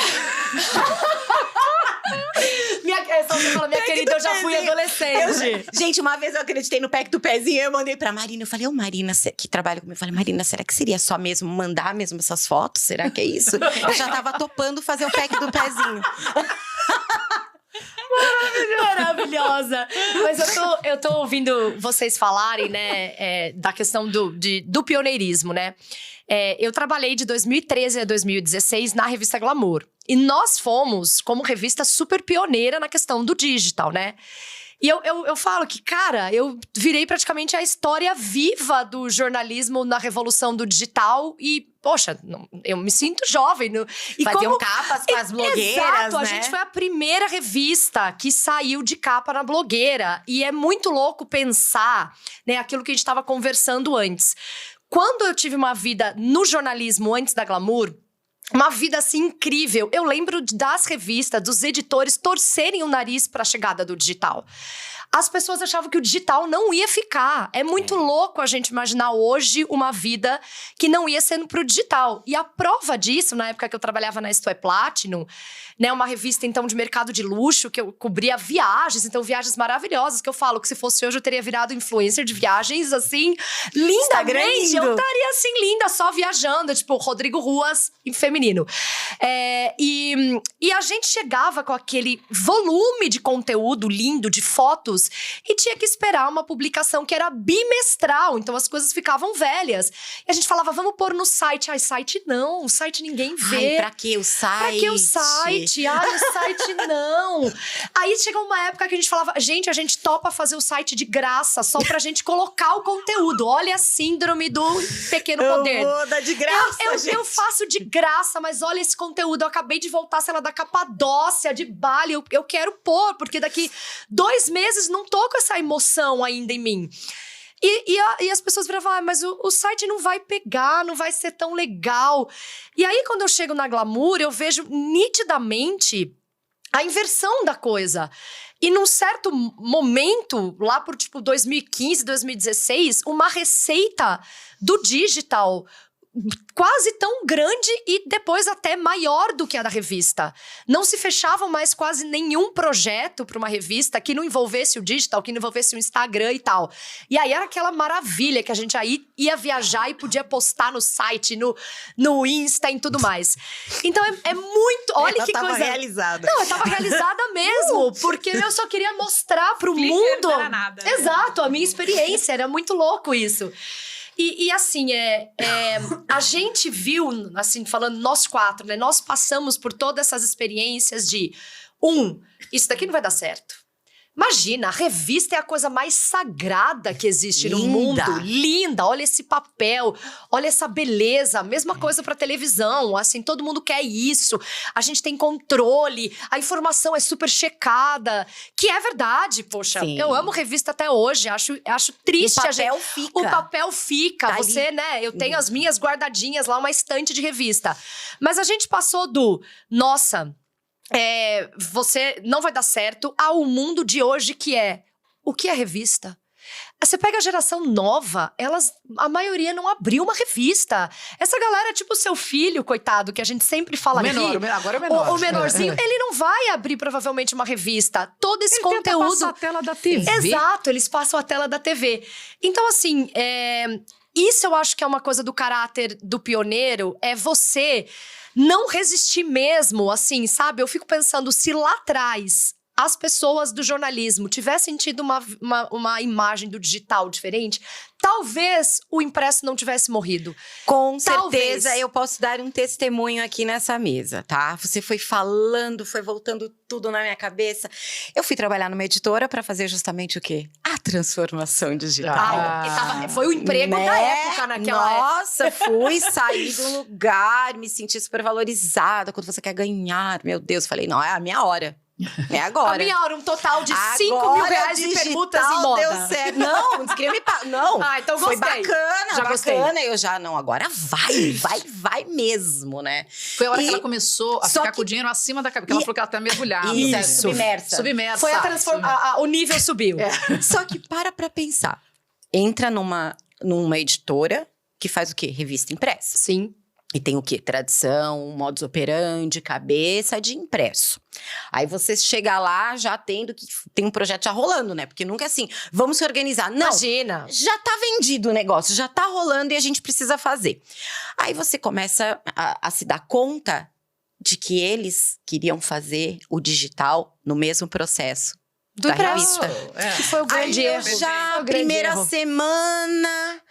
Minha querida, eu já fui adolescente. Gente, uma vez eu acreditei no pack do pezinho, eu mandei pra Marina. Eu falei, Marina, que trabalha comigo. Eu falei, Marina, será que seria só mesmo mandar mesmo essas fotos? Será que é isso? Eu já tava topando fazer o pack do pezinho. Maravilhosa. Mas eu tô ouvindo vocês falarem, né, da questão do pioneirismo, né? Eu trabalhei de 2013 a 2016 na revista Glamour. E nós fomos, como revista, super pioneira na questão do digital, né? E eu falo que, cara, eu virei praticamente a história viva do jornalismo na revolução do digital. E, poxa, eu me sinto jovem. E faziam capas com as blogueiras, exato, né? A gente foi a primeira revista que saiu de capa na blogueira. E é muito louco pensar, né, aquilo que a gente estava conversando antes. Quando eu tive uma vida no jornalismo antes da Glamour, uma vida assim incrível. Eu lembro das revistas, dos editores torcerem o nariz para a chegada do digital. As pessoas achavam que o digital não ia ficar. É muito louco a gente imaginar hoje uma vida que não ia sendo pro digital. E a prova disso, na época que eu trabalhava na Isto é Platinum, né, uma revista então de mercado de luxo, que eu cobria viagens, então viagens maravilhosas, que eu falo que se fosse hoje eu teria virado influencer de viagens, assim, lindamente. Lindo. Eu estaria assim, linda, só viajando, tipo, Rodrigo Ruas, em feminino. feminino. E a gente chegava com aquele volume de conteúdo lindo, de fotos, e tinha que esperar uma publicação que era bimestral, então as coisas ficavam velhas. E a gente falava, vamos pôr no site. Ai, site não, o site ninguém vê. Ai, pra que o site? Pra que o site? Ai, o site não. Aí chegou uma época que a gente falava, gente, a gente topa fazer o site de graça, só pra gente colocar o conteúdo. Olha a síndrome do pequeno poder. Eu vou dar de graça, eu faço de graça, mas olha esse conteúdo. Eu acabei de voltar, sei lá, da Capadócia, de Bali. Eu quero pôr, porque daqui 2 meses não tô com essa emoção ainda em mim. E as pessoas viravam, mas o site não vai pegar, não vai ser tão legal. E aí, quando eu chego na Glamour, eu vejo nitidamente a inversão da coisa. E num certo momento, lá por tipo 2015, 2016, uma receita do digital quase tão grande e depois até maior do que a da revista. Não se fechava mais quase nenhum projeto para uma revista que não envolvesse o digital, que não envolvesse o Instagram e tal. E aí era aquela maravilha que a gente aí ia viajar e podia postar no site, no Insta e tudo mais. Então é muito... Olha ela que tava coisa... realizada. Não, eu tava realizada mesmo, porque eu só queria mostrar pro Flickr mundo... não era nada, né? Exato, a minha experiência, era muito louco isso. E assim, a gente viu, assim, falando nós 4, né? Nós passamos por todas essas experiências de... isso daqui não vai dar certo. Imagina, a revista é a coisa mais sagrada que existe no mundo. Linda, olha esse papel, olha essa beleza. Mesma coisa pra televisão, assim, todo mundo quer isso. A gente tem controle, a informação é super checada. Que é verdade, poxa. Sim. Eu amo revista até hoje, acho triste. O papel fica. O papel fica. Tá Você, ali. né, eu tenho as minhas guardadinhas lá, uma estante de revista. Mas a gente passou do, nossa... você não vai dar certo ao mundo de hoje que é... O que é revista? Você pega a geração nova, a maioria não abriu uma revista. Essa galera é tipo o seu filho, coitado, que a gente sempre fala aqui. Agora é o menor. O menorzinho, ele não vai abrir provavelmente uma revista. Todo esse conteúdo... Tenta passar a tela da TV. Exato, eles passam a tela da TV. Então, assim, isso eu acho que é uma coisa do caráter do pioneiro, é você... não resistir mesmo, assim, sabe? Eu fico pensando, se lá atrás as pessoas do jornalismo tivessem tido uma imagem do digital diferente, talvez o impresso não tivesse morrido. Com Talvez. certeza, eu posso dar um testemunho aqui nessa mesa, tá? Você foi falando, foi voltando tudo na minha cabeça. Eu fui trabalhar numa editora pra fazer justamente o quê? A transformação digital. Foi o emprego da época naquela época. Nossa, fui sair do lugar, me senti super valorizada. Quando você quer ganhar, meu Deus, falei, não, é a minha hora. É agora. A minha hora, um total de Agora 5 mil reais de digital permutas em moda. deu certo. Não, não queria me pagar. Não, então foi gostei. bacana, Já gostei. bacana. Eu já, não, agora vai mesmo, né? Foi a hora que ela começou a ficar com o dinheiro acima da cabeça. Porque ela falou que ela tá mergulhada. Isso. Submersa. Foi o nível subiu. Só que para pensar. Entra numa editora que faz o quê? Revista impressa. Sim. E tem o quê? Tradição, modus operandi, cabeça de impresso. Aí você chega lá já tendo que... Tem um projeto já rolando, né? Porque nunca é assim, vamos se organizar. Não, Imagina. já tá vendido o negócio, já tá rolando e a gente precisa fazer. Aí você começa a se dar conta de que eles queriam fazer o digital no mesmo processo Do da impresso. revista. Que foi o grande Aí eu erro. já, Foi o grande primeira erro. semana,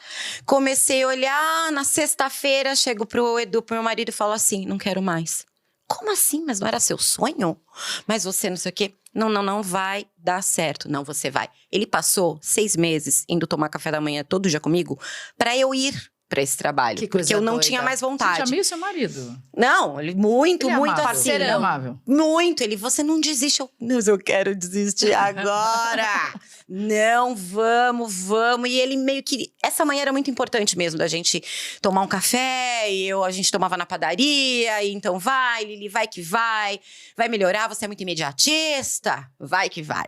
comecei a olhar, na sexta-feira, chego pro Edu, pro meu marido e falo assim, não quero mais. Como assim? Mas não era seu sonho? Mas você não sei o quê? Não vai dar certo. Não, você vai. Ele passou 6 meses indo tomar café da manhã todo dia comigo pra eu ir pra esse trabalho. Que coisa porque eu não doida. tinha mais Você já vontade. meio seu marido. Não, ele muito Ele é amável, assim. ele é amável. Muito. Ele, você não desiste. Mas eu quero desistir agora. Não, vamos. E ele meio que... Essa manhã era muito importante mesmo, da gente tomar um café. E a gente tomava na padaria. E então vai, Lili, vai que vai. Vai melhorar, você é muito imediatista. Vai que vai.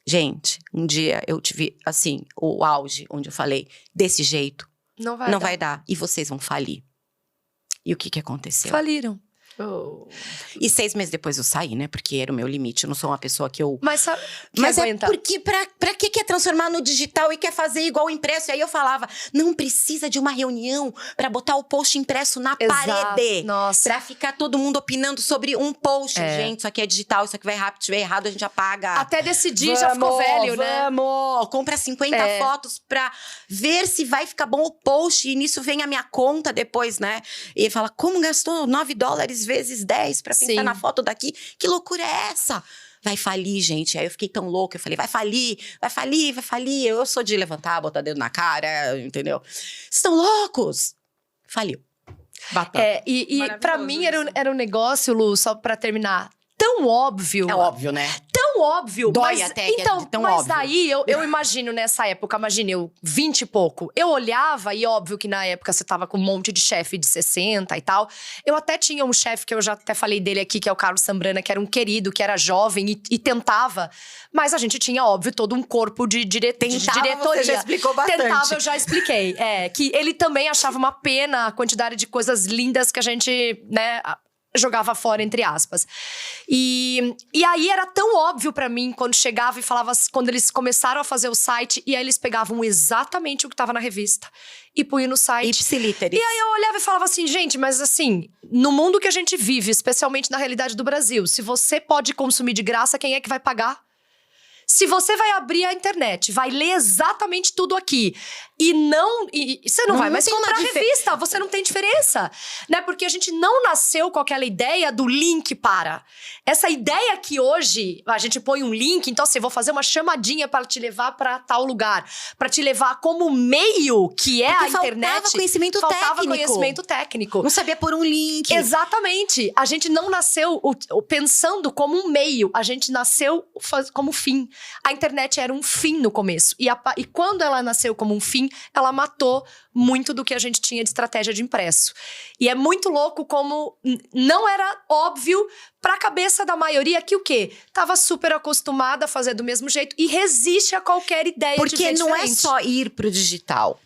Gente, um dia eu tive, assim, o auge, onde eu falei, desse jeito, Não não vai dar. E vocês vão falir. E o que aconteceu? Faliram. E 6 meses depois eu saí, né? Porque era o meu limite. Eu não sou uma pessoa que eu... Mas sabe, Mas é aguenta. porque pra que quer transformar no digital e quer fazer igual o impresso? E aí eu falava, não precisa de uma reunião pra botar o post impresso na parede. Nossa. Pra ficar todo mundo opinando sobre um post. Gente, isso aqui é digital, isso aqui vai rápido, se tiver errado a gente apaga. Até decidir já ficou velho, né? Vamos! Compra 50 fotos pra ver se vai ficar bom o post. E nisso vem a minha conta depois, né? E ele fala, como gastou $9 vezes 10 pra pensar Sim. na foto daqui? Que loucura é essa? Vai falir, gente. Aí eu fiquei tão louca. Eu falei, vai falir, vai falir, vai falir. Eu sou de levantar, botar dedo na cara, entendeu? Estão loucos! Faliu. Batata. E pra Maravilhoso mim isso. era um negócio, Lu, só pra terminar, tão óbvio. É óbvio, né? Tão óbvio. Dói mas, até que é então, tão mas óbvio. daí, eu imagino nessa época, imagine eu, 20 e pouco, eu olhava, e óbvio que na época você tava com um monte de chefe de 60 e tal. Eu até tinha um chefe, que eu já até falei dele aqui, que é o Carlos Sambrana, que era um querido, que era jovem e tentava. Mas a gente tinha, óbvio, todo um corpo de diretoria. Você já explicou bastante. Tentava, eu já expliquei. Que ele também achava uma pena a quantidade de coisas lindas que a gente, né, jogava fora, entre aspas. E aí era tão óbvio pra mim, quando chegava e falava, quando eles começaram a fazer o site, e aí eles pegavam exatamente o que tava na revista e punham no site. Ipsiliteris. E aí eu olhava e falava assim, gente, mas assim, no mundo que a gente vive, especialmente na realidade do Brasil, se você pode consumir de graça, quem é que vai pagar? Se você vai abrir a internet, vai ler exatamente tudo aqui e você não vai mais tem uma comprar revista, você não tem diferença, né? Porque a gente não nasceu com aquela ideia do link para. Essa ideia que hoje a gente põe um link, então assim, vou fazer uma chamadinha para te levar para tal lugar, para te levar como meio que é Porque a internet. faltava conhecimento faltava técnico. conhecimento técnico. Não sabia pôr um link. Exatamente. A gente não nasceu pensando como um meio, a gente nasceu como fim. A internet era um fim no começo. E quando ela nasceu como um fim, ela matou muito do que a gente tinha de estratégia de impresso. E é muito louco como não era óbvio pra cabeça da maioria que o quê? Tava super acostumada a fazer do mesmo jeito e resiste a qualquer ideia de Porque ver não é diferente. só ir pro digital.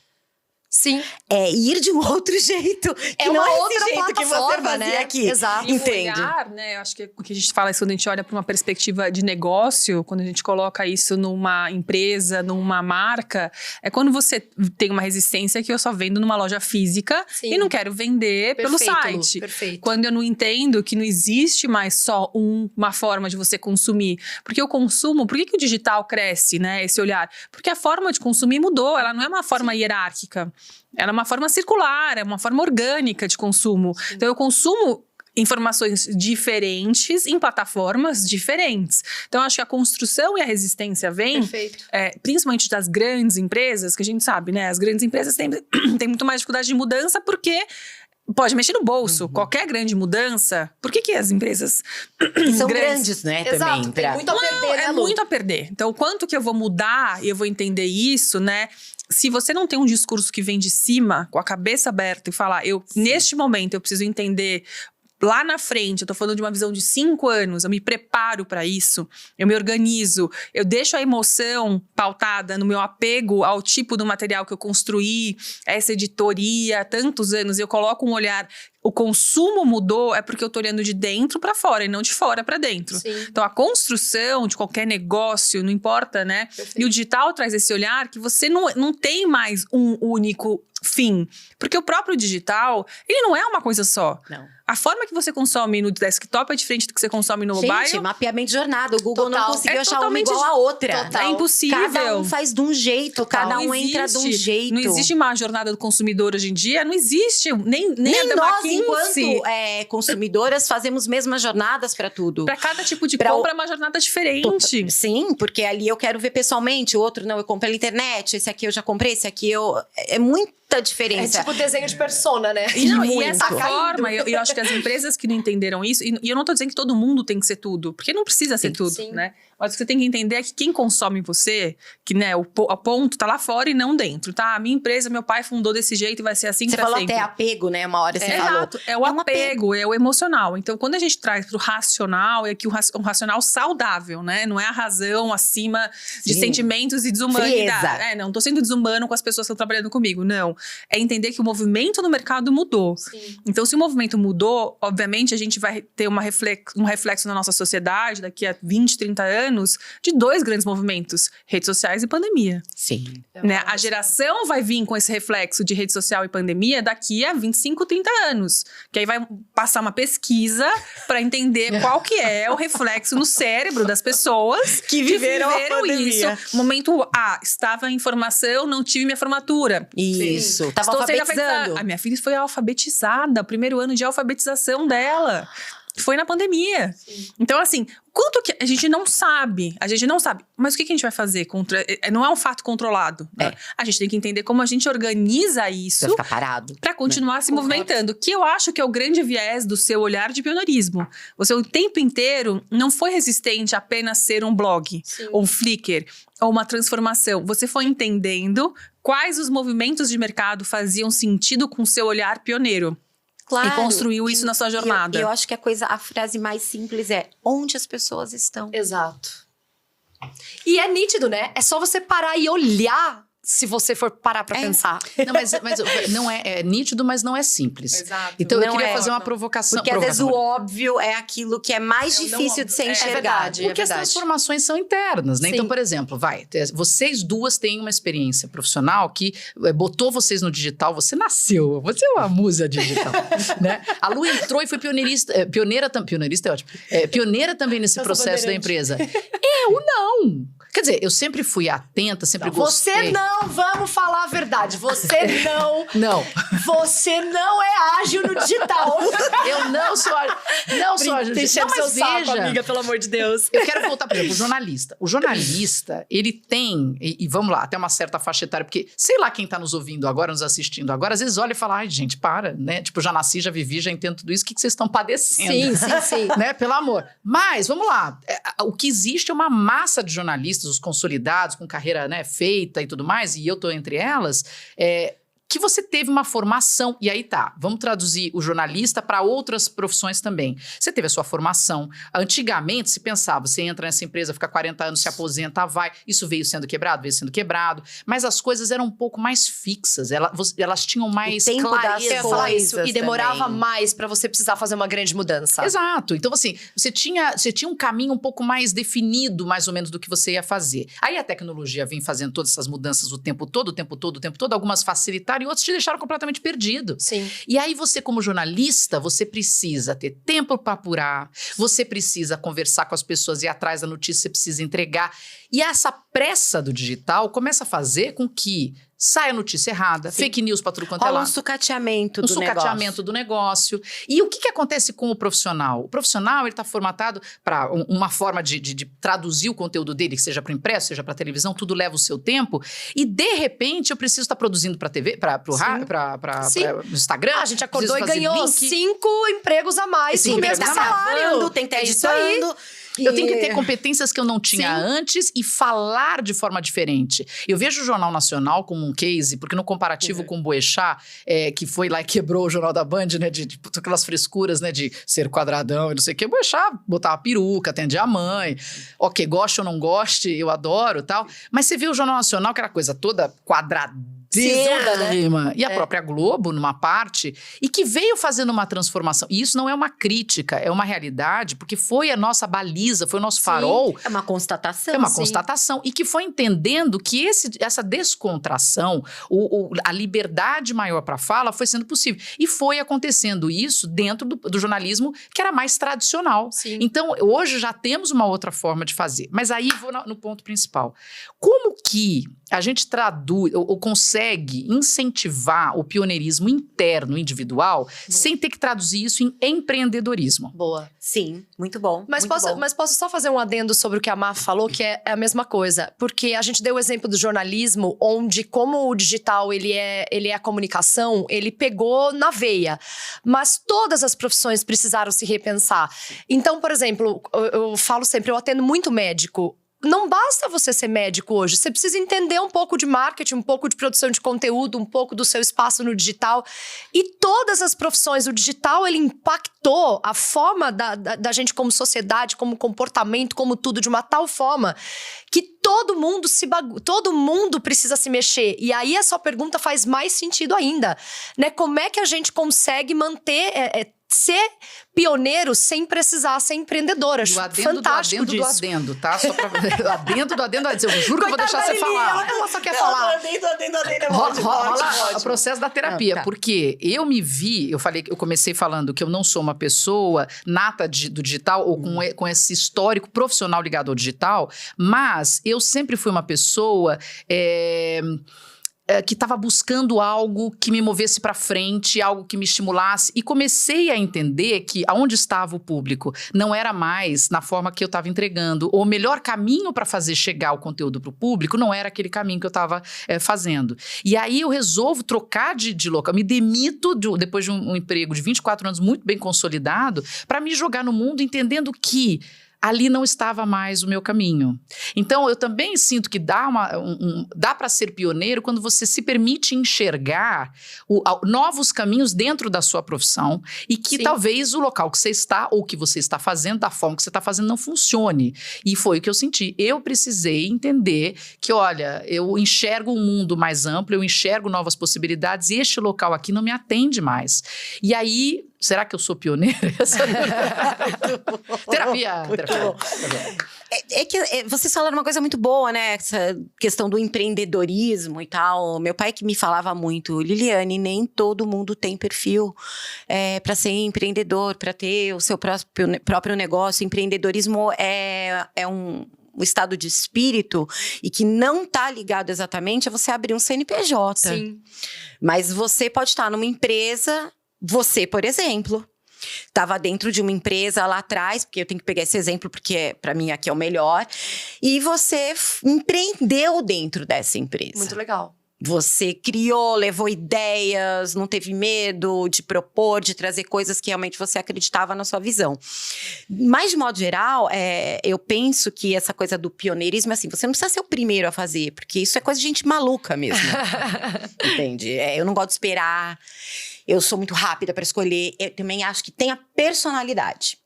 Sim. É ir de um outro jeito. Que É uma não é outra esse jeito que você plataforma, fazia né? aqui. Exato. E o Entende? olhar, né? Eu acho que o que a gente fala isso quando a gente olha para uma perspectiva de negócio, quando a gente coloca isso numa empresa, numa marca, é quando você tem uma resistência que eu só vendo numa loja física Sim. e não quero vender pelo Perfeito, Lu, site. perfeito. Quando eu não entendo que não existe mais só uma forma de você consumir. Porque o consumo, por que o digital cresce, né? Esse olhar? Porque a forma de consumir mudou, ela não é uma forma hierárquica. Ela é uma forma circular, é uma forma orgânica de consumo. Sim. Então, eu consumo informações diferentes em plataformas diferentes. Então, eu acho que a construção e a resistência vem, principalmente das grandes empresas, que a gente sabe, né? As grandes empresas têm muito mais dificuldade de mudança porque pode mexer no bolso. Qualquer grande mudança. Por que as empresas são grandes, né? Exato, também. tem muito a perder, né, é Lu? muito a perder. Então, quanto que eu vou mudar e eu vou entender isso, né? Se você não tem um discurso que vem de cima, com a cabeça aberta e falar, neste momento eu preciso entender lá na frente, eu tô falando de uma visão de 5 anos, eu me preparo para isso, eu me organizo, eu deixo a emoção pautada no meu apego ao tipo do material que eu construí, essa editoria, há tantos anos, eu coloco um olhar. O consumo mudou é porque eu tô olhando de dentro para fora e não de fora para dentro. Sim. Então, a construção de qualquer negócio, não importa, né? Perfeito. E o digital traz esse olhar que você não tem mais um único fim. Porque o próprio digital, ele não é uma coisa só. Não. A forma que você consome no desktop é diferente do que você consome no mobile. Gente, mapeamento de jornada. O Google Total. não conseguiu É achar uma totalmente igual a outra. Total. É impossível. Cada um faz de um jeito, Total. cada um Não entra de um existe. jeito. Não existe uma jornada do consumidor hoje em dia. Não existe. Nem Nem a da nós, McKinsey. enquanto consumidoras, fazemos mesmas jornadas para tudo. Para cada tipo de Pra compra é uma jornada diferente. Sim, porque ali eu quero ver pessoalmente, o outro não, eu compro pela internet, esse aqui eu já comprei, esse aqui eu... É muita diferença. É tipo desenho de persona, né? E Muito. essa Tá forma, eu acho que as empresas que não entenderam isso, e eu não tô dizendo que todo mundo tem que ser tudo, porque não precisa ser tudo, sim. né? Mas o que você tem que entender é que quem consome você, que né, o ponto tá lá fora e não dentro, tá? A minha empresa, meu pai fundou desse jeito e vai ser assim Você pra falou sempre. até apego, né? Uma hora você falou. Exato, é o apego, é o emocional. Então, quando a gente traz pro racional, é que um racional saudável, né? Não é a razão acima de Sim. sentimentos e desumanidade. Frieza. Não tô sendo desumano com as pessoas que estão trabalhando comigo, não. é entender que o movimento no mercado mudou. Sim. Então, se o movimento mudou, obviamente a gente vai ter um reflexo na nossa sociedade daqui a 20, 30 anos de 2 grandes movimentos, redes sociais e pandemia. Sim. Né? A geração vai vir com esse reflexo de rede social e pandemia daqui a 25, 30 anos. Que aí vai passar uma pesquisa para entender qual que é o reflexo no cérebro das pessoas Que viveram a isso. pandemia. Momento A, estava em formação, não tive minha formatura. Isso. Tava Estou sendo alfabetizando. A minha filha foi alfabetizada, o primeiro ano de alfabetização dela. Foi na pandemia. Sim. Então, assim, quanto que a gente não sabe. Mas o que a gente vai fazer? Não é um fato controlado. Né? A gente tem que entender como a gente organiza isso Vai ficar parado. para continuar se movimentando. Que eu acho que é o grande viés do seu olhar de pioneirismo. Você o tempo inteiro não foi resistente a apenas ser um blog, Sim. ou um Flickr, ou uma transformação. Você foi entendendo quais os movimentos de mercado faziam sentido com o seu olhar pioneiro. Claro. E construiu isso na sua jornada. Eu acho que a frase mais simples é: onde as pessoas estão? Exato. E é nítido, né? É só você parar e olhar, se você for parar pra pensar. Não, mas não é nítido, mas não é simples. Exato. Então eu Não queria é. fazer uma provocação. Porque às vezes o óbvio é aquilo que é mais difícil de ser enxergado. verdade. Porque as transformações são internas, né? Sim. Então, por exemplo, vocês duas têm uma experiência profissional que botou vocês no digital, você nasceu, você é uma musa digital, né? A Lu entrou e foi pioneira é ótimo, pioneira também nesse Nossa, processo da bandeirante. empresa. Eu não! Quer dizer, eu sempre fui atenta, sempre gostei. Você não, vamos falar a verdade. Você não. Não. Você não é ágil no digital. Eu não sou ágil. Deixa Não, o seu mas saco, veja, amiga, pelo amor de Deus. eu quero voltar, por exemplo, o jornalista. O jornalista, ele tem, e vamos lá, até uma certa faixa etária, porque sei lá quem tá nos ouvindo agora, nos assistindo agora, às vezes olha e fala, ai gente, para, né? Tipo, já nasci, já vivi, já entendo tudo isso, o que vocês estão padecendo? Sim. Né? Pelo amor. Mas, vamos lá, o que existe é uma massa de jornalistas, os consolidados, com carreira, né, feita e tudo mais, e eu tô entre elas, que você teve uma formação, e aí tá, vamos traduzir o jornalista para outras profissões também. Você teve a sua formação. Antigamente se pensava, você entra nessa empresa, fica 40 anos, se aposenta, vai. Isso veio sendo quebrado, mas as coisas eram um pouco mais fixas, elas tinham mais tempo das Eu ia clareza. falar isso. coisas E demorava também. mais pra você precisar fazer uma grande mudança. Exato. Então, assim, você tinha um caminho um pouco mais definido, mais ou menos, do que você ia fazer. Aí a tecnologia vem fazendo todas essas mudanças o tempo todo, algumas facilitaram e outros te deixaram completamente perdido. Sim. E aí você, como jornalista, você precisa ter tempo para apurar, você precisa conversar com as pessoas, ir atrás da notícia, você precisa entregar. E essa pressa do digital começa a fazer com que saia notícia errada, fake news para tudo quanto é Rola um lado. sucateamento do Sucateamento do negócio. E o que acontece com o profissional? O profissional, ele está formatado para uma forma de traduzir o conteúdo dele, que seja para o impresso, seja para televisão, tudo leva o seu tempo. E, de repente, eu preciso estar produzindo para TV, para o Instagram. A gente acordou e preciso fazer ganhou link. 5 empregos a mais Cinco no empregos mesmo a mais. salário. Tem que estar É isso aí. editando. Eu tenho que ter competências que eu não tinha Sim. antes e falar de forma diferente. Eu vejo o Jornal Nacional como um case, porque no comparativo com o Boechat, que foi lá e quebrou o Jornal da Band, né, de aquelas frescuras, né, de ser quadradão e não sei o quê, o Boechat botava peruca, atendia a mãe. Ok, goste ou não goste, eu adoro e tal. Mas você viu o Jornal Nacional, que era coisa toda quadradinha. Sisuda, né? E a própria Globo, numa parte, e que veio fazendo uma transformação. E isso não é uma crítica, é uma realidade, porque foi a nossa baliza, foi o nosso farol. É uma constatação. É uma sim. constatação. E que foi entendendo que essa descontração, a liberdade maior para fala foi sendo possível. E foi acontecendo isso dentro do jornalismo que era mais tradicional. Sim. Então, hoje já temos uma outra forma de fazer. Mas aí vou no ponto principal. Como que a gente traduz ou consegue incentivar o pioneirismo interno, individual, sem ter que traduzir isso em empreendedorismo? Boa. Sim, muito bom. Mas muito bom. posso só fazer um adendo sobre o que a Má falou, que é a mesma coisa. Porque a gente deu o exemplo do jornalismo, onde como o digital ele é a comunicação, ele pegou na veia. Mas todas as profissões precisaram se repensar. Então, por exemplo, eu falo sempre, eu atendo muito médico. não basta você ser médico hoje, você precisa entender um pouco de marketing, um pouco de produção de conteúdo, um pouco do seu espaço no digital. E todas as profissões, o digital, ele impactou a forma da gente como sociedade, como comportamento, como tudo, de uma tal forma que todo mundo precisa se mexer. E aí a sua pergunta faz mais sentido ainda, né? Como é que a gente consegue manter... ser pioneiro sem precisar ser empreendedora. Acho fantástico disso. Do adendo, tá? Só pra... adendo. Eu juro que eu vou deixar você falar. Ela só quer falar. Rola o processo da terapia. Porque eu me vi, eu comecei falando que eu não sou uma pessoa nata do digital ou com esse histórico profissional ligado ao digital, mas eu sempre fui uma pessoa... que estava buscando algo que me movesse para frente, algo que me estimulasse, e comecei a entender que aonde estava o público não era mais na forma que eu estava entregando, ou o melhor caminho para fazer chegar o conteúdo para o público não era aquele caminho que eu estava fazendo. E aí eu resolvo trocar de local, me demito depois de um emprego de 24 anos muito bem consolidado, para me jogar no mundo entendendo que ali não estava mais o meu caminho. Então, eu também sinto que dá para ser pioneiro quando você se permite enxergar novos caminhos dentro da sua profissão e que talvez o local que você está ou que você está fazendo, da forma que você está fazendo, não funcione. E foi o que eu senti. Eu precisei entender que, olha, eu enxergo um mundo mais amplo, eu enxergo novas possibilidades e este local aqui não me atende mais. E aí... Será que eu sou pioneira? Terapia. Vocês falaram uma coisa muito boa, né? Essa questão do empreendedorismo e tal. Meu pai que me falava muito, Liliane, nem todo mundo tem perfil para ser empreendedor, para ter o seu próprio negócio. Empreendedorismo é um estado de espírito e que não está ligado exatamente a você abrir um CNPJ. Sim. Mas você pode estar numa empresa... Você, por exemplo, estava dentro de uma empresa lá atrás, porque eu tenho que pegar esse exemplo porque para mim aqui é o melhor, e você empreendeu dentro dessa empresa. Muito legal. Você criou, levou ideias, não teve medo de propor, de trazer coisas que realmente você acreditava na sua visão. Mas, de modo geral, eu penso que essa coisa do pioneirismo, assim, você não precisa ser o primeiro a fazer, porque isso é coisa de gente maluca mesmo. Entende? Eu não gosto de esperar, eu sou muito rápida para escolher. Eu também acho que tem a personalidade.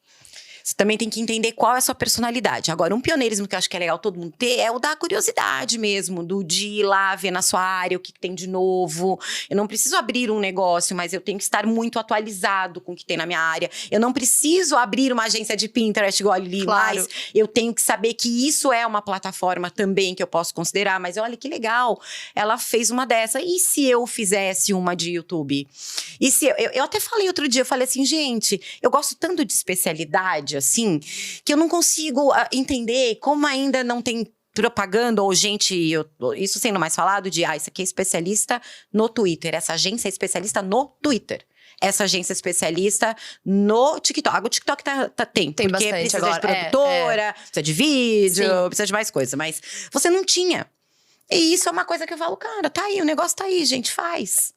Você também tem que entender qual é a sua personalidade. Agora, um pioneirismo que eu acho que é legal todo mundo ter é o da curiosidade mesmo, de ir lá ver na sua área o que tem de novo. Eu não preciso abrir um negócio, mas eu tenho que estar muito atualizado com o que tem na minha área. Eu não preciso abrir uma agência de Pinterest igual a Lili, claro. Mas eu tenho que saber que isso é uma plataforma também que eu posso considerar. Mas olha que legal, ela fez uma dessa. E se eu fizesse uma de YouTube? E se eu até falei outro dia, eu falei assim, gente, eu gosto tanto de especialidade, assim, que eu não consigo entender como ainda não tem propaganda ou gente, isso sendo mais falado de, isso aqui é especialista no Twitter, essa agência é especialista no Twitter. Essa agência especialista no TikTok. Agora o TikTok tem porque bastante precisa agora. de produtora, precisa de vídeo, precisa de mais coisa. Mas você não tinha. E isso é uma coisa que eu falo, cara, tá aí, o negócio tá aí, gente, faz.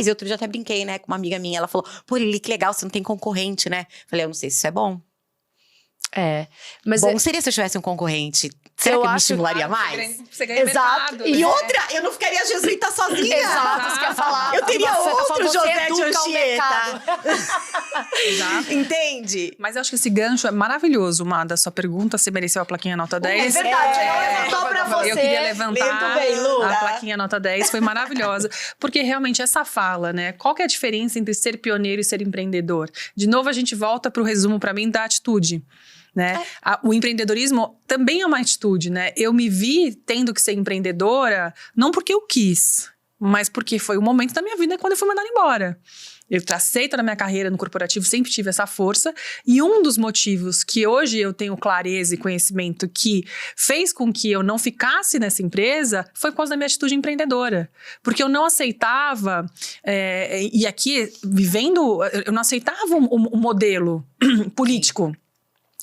E outro dia até brinquei, né, com uma amiga minha. Ela falou, pô, Lili, que legal, você não tem concorrente, né? Falei, eu não sei se isso é bom. Mas bom seria se eu tivesse um concorrente. Será que me estimularia mais? Você ganha Exato. mercado, E né? outra, eu não ficaria jesuíta sozinha. Exato, você quer falar. Eu teria outro José de Anchieta. Exato. Entende? Mas eu acho que esse gancho é maravilhoso, da sua pergunta. Você mereceu a plaquinha nota 10. É verdade, ela levantou pra você. Eu queria levantar Muito bem, Lula. a plaquinha nota 10, foi maravilhosa. Porque realmente essa fala, né? Qual que é a diferença entre ser pioneiro e ser empreendedor? De novo, a gente volta pro resumo, pra mim, da atitude. Né? O empreendedorismo também é uma atitude, né? Eu me vi tendo que ser empreendedora, não porque eu quis, mas porque foi o momento da minha vida quando eu fui mandada embora. Eu tracei toda a minha carreira no corporativo, sempre tive essa força. E um dos motivos que hoje eu tenho clareza e conhecimento que fez com que eu não ficasse nessa empresa foi por causa da minha atitude empreendedora. Porque eu não aceitava, e aqui, vivendo, eu não aceitava o modelo político.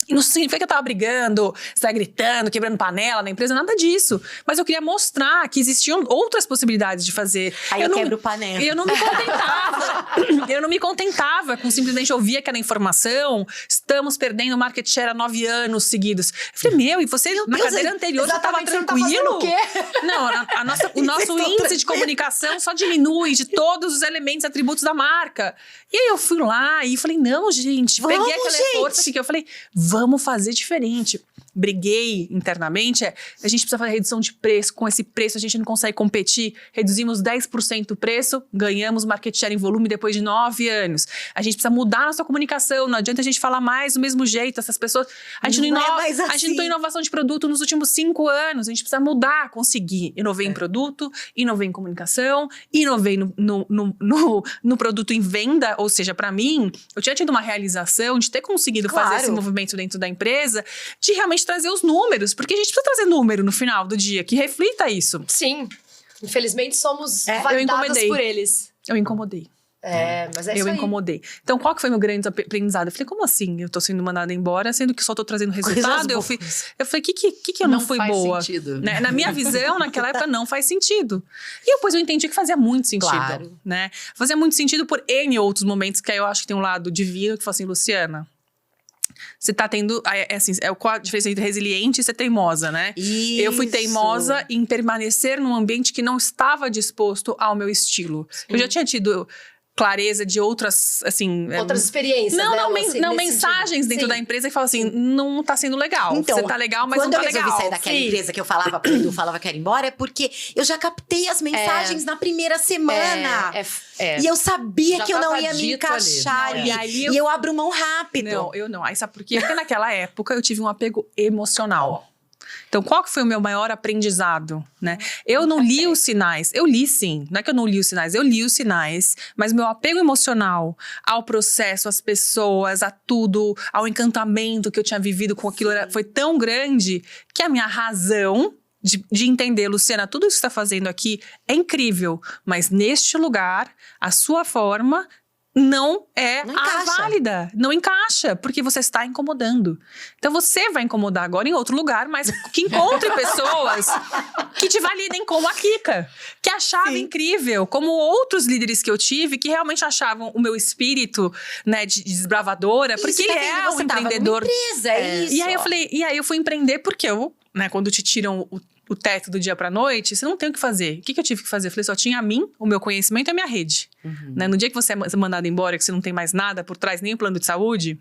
E não significa que eu tava brigando, saia gritando, quebrando panela na empresa, nada disso. Mas eu queria mostrar que existiam outras possibilidades de fazer. Aí eu quebro panela. Eu não me contentava. Eu não me contentava com simplesmente ouvir aquela informação. Estamos perdendo market share há 9 anos seguidos. Eu falei, e você na cadeira anterior já estava tranquilo? Você tá o quê? Não, o nosso índice de comunicação só diminui de todos os elementos, atributos da marca. E aí eu fui lá e falei, não, gente, peguei aquela força aqui que eu falei, vamos fazer diferente. Briguei internamente, a gente precisa fazer redução de preço, com esse preço a gente não consegue competir, reduzimos 10% o preço, ganhamos market share em volume depois de 9 anos. A gente precisa mudar a nossa comunicação, não adianta a gente falar mais do mesmo jeito, essas pessoas, a gente não inova, assim. a gente não tem inovação de produto nos últimos 5 anos, a gente precisa mudar, conseguir. Inovei em produto, inovei em comunicação, inovei no produto em venda, ou seja, para mim, eu tinha tido uma realização de ter conseguido fazer esse movimento dentro da empresa, de realmente trazer os números, porque a gente precisa trazer número no final do dia, que reflita isso. Sim. Infelizmente, somos eu validadas incomodei. por eles. Eu incomodei. Mas é isso Eu aí. incomodei. Então, qual que foi meu grande aprendizado? Eu falei, como assim? Eu tô sendo mandada embora, sendo que só tô trazendo resultado? Eu falei, que eu não fui boa? Faz sentido. Né? Na minha visão, naquela época, não faz sentido. E depois eu entendi que fazia muito sentido. Claro. Né? Fazia muito sentido por N outros momentos, que aí eu acho que tem um lado divino, que fala assim, Luciana, você tá tendo, qual a diferença entre resiliente e ser teimosa, né? Isso. Eu fui teimosa em permanecer num ambiente que não estava disposto ao meu estilo. Sim. Eu já tinha tido clareza de outras, assim... Outras experiências, mensagens dentro da empresa que falam assim, não tá sendo legal. Então, você tá legal, mas não tá legal. Quando eu resolvi sair daquela empresa que eu falava, pro Edu falava que era embora, é porque eu já captei as mensagens na primeira semana. E eu sabia já que eu não ia me dito encaixar ali. ali. E eu abro mão rápido. Não, eu não. Aí sabe por quê? Porque naquela época eu tive um apego emocional. Então, qual que foi o meu maior aprendizado, né? Eu não li os sinais. Eu li, sim. Não é que eu não li os sinais. Eu li os sinais. Mas meu apego emocional ao processo, às pessoas, a tudo, ao encantamento que eu tinha vivido com aquilo foi tão grande que a minha razão de entender, Luciana, tudo isso que você está fazendo aqui é incrível. Mas neste lugar, a sua forma... não é a válida, não encaixa, porque você está incomodando. Então você vai incomodar agora em outro lugar, mas que encontre pessoas que te validem como a Kika, que achava incrível, como outros líderes que eu tive, que realmente achavam o meu espírito, né, de desbravadora, porque ele é um empreendedor. Empresa, é isso. E aí eu fui empreender porque né, quando te tiram o teto do dia pra noite, você não tem o que fazer. O que eu tive que fazer? Eu falei, só tinha a mim, o meu conhecimento e a minha rede. Né? No dia que você é mandado embora, que você não tem mais nada por trás, nem o plano de saúde,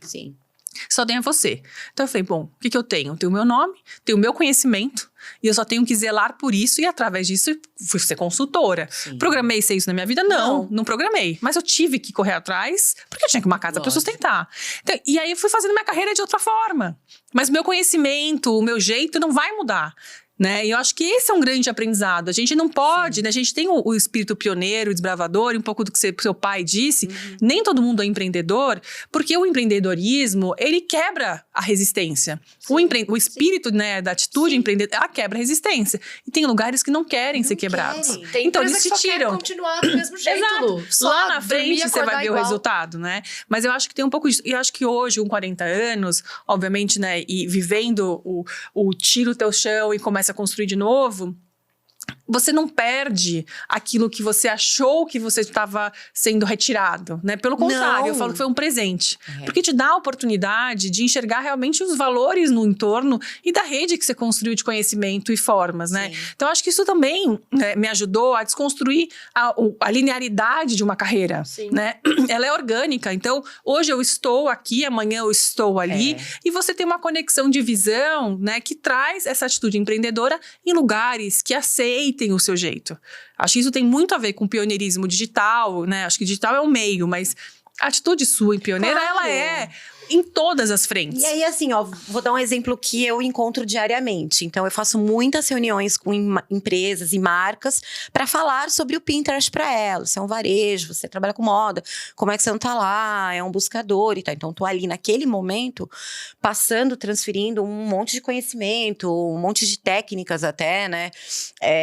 só tem a você. Então eu falei, bom, o que eu tenho? Eu tenho o meu nome, tenho o meu conhecimento, e eu só tenho que zelar por isso, e através disso fui ser consultora. Programei ser isso na minha vida? Não programei. Mas eu tive que correr atrás, porque eu tinha que uma casa para sustentar. Então, e aí eu fui fazendo minha carreira de outra forma. Mas o meu conhecimento, o meu jeito não vai mudar. Né? E eu acho que esse é um grande aprendizado. A gente não pode, né? A gente tem o espírito pioneiro, desbravador, e um pouco do que seu pai disse. Nem todo mundo é empreendedor, porque o empreendedorismo, ele quebra a resistência. O espírito, né, da atitude empreendedora, ela quebra a resistência. E tem lugares que não querem ser quebrados. Tem então eles que te tiram. Continuar do mesmo jeito. Exato. Lá na frente você vai ver o resultado, né? Mas eu acho que tem um pouco disso. E eu acho que hoje, com 40 anos, obviamente, né, e vivendo o tira o teu chão e começa a construir de novo, você não perde aquilo que você achou que você estava sendo retirado, né? Pelo contrário, eu falo que foi um presente. Porque te dá a oportunidade de enxergar realmente os valores no entorno e da rede que você construiu de conhecimento e formas, né? Então, acho que isso também, né, me ajudou a desconstruir a linearidade de uma carreira, né? Ela é orgânica. Então, hoje eu estou aqui, amanhã eu estou ali. E você tem uma conexão de visão, né? Que traz essa atitude empreendedora em lugares que aceitem o seu jeito. Acho que isso tem muito a ver com pioneirismo digital, né? Acho que digital é o meio, mas a atitude sua em pioneira, ela é em todas as frentes. E aí, assim, ó, vou dar um exemplo que eu encontro diariamente. Então, eu faço muitas reuniões com empresas e marcas para falar sobre o Pinterest para elas. Você é um varejo, você trabalha com moda, como é que você não tá lá? É um buscador e tal. Então, tô ali naquele momento, transferindo um monte de conhecimento, um monte de técnicas até, né?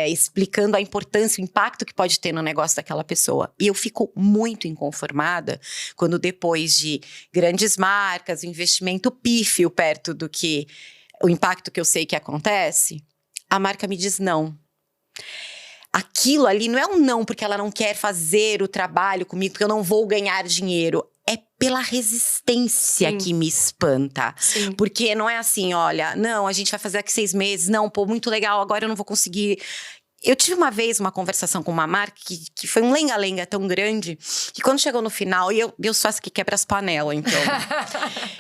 Explicando a importância, o impacto que pode ter no negócio daquela pessoa. E eu fico muito inconformada quando depois de grandes marcas, marcas, o investimento pífio perto do que o impacto que eu sei que acontece, a marca me diz não. Aquilo ali não é um não porque ela não quer fazer o trabalho comigo, porque eu não vou ganhar dinheiro. É pela resistência Sim. que me espanta. Sim. Porque não é assim, olha, não, a gente vai fazer daqui 6 meses. Não, pô, muito legal, agora eu não vou conseguir. Eu tive uma vez uma conversação com uma marca que foi um lenga-lenga tão grande, que quando chegou no final, e eu sou essa que quebra as panelas, então.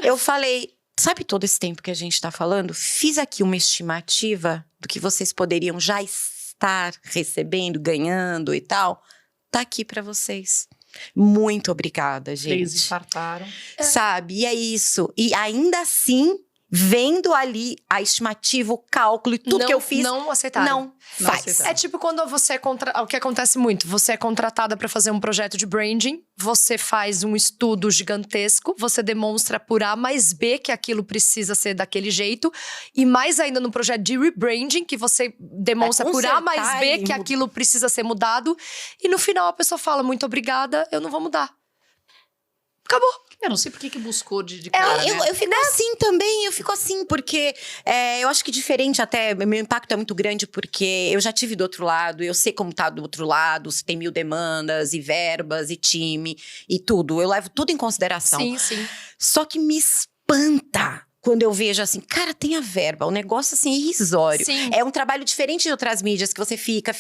Eu falei, sabe todo esse tempo que a gente tá falando? Fiz aqui uma estimativa do que vocês poderiam já estar recebendo, ganhando e tal. Tá aqui pra vocês. Muito obrigada, Eles gente. infartaram. Sabe? E é isso. E ainda assim, vendo ali a estimativa, o cálculo e tudo que eu fiz, Não aceitaram. não Não faz. aceitaram. É tipo quando você o que acontece muito, você é contratada para fazer um projeto de branding, você faz um estudo gigantesco, você demonstra por A mais B que aquilo precisa ser daquele jeito, e mais ainda no projeto de rebranding, que você demonstra por A mais consertar B e que aquilo precisa ser mudado, e no final a pessoa fala, muito obrigada, eu não vou mudar. Acabou. Eu não sei por que buscou de cara, né? Eu fico assim também, eu fico assim, porque eu acho que diferente até, meu impacto é muito grande porque eu já tive do outro lado, eu sei como tá do outro lado, se tem 1000 demandas e verbas e time e tudo, eu levo tudo em consideração. Sim, sim. Só que me espanta quando eu vejo assim, cara, tem a verba, o negócio assim é irrisório. Sim. É um trabalho diferente de outras mídias que você fica.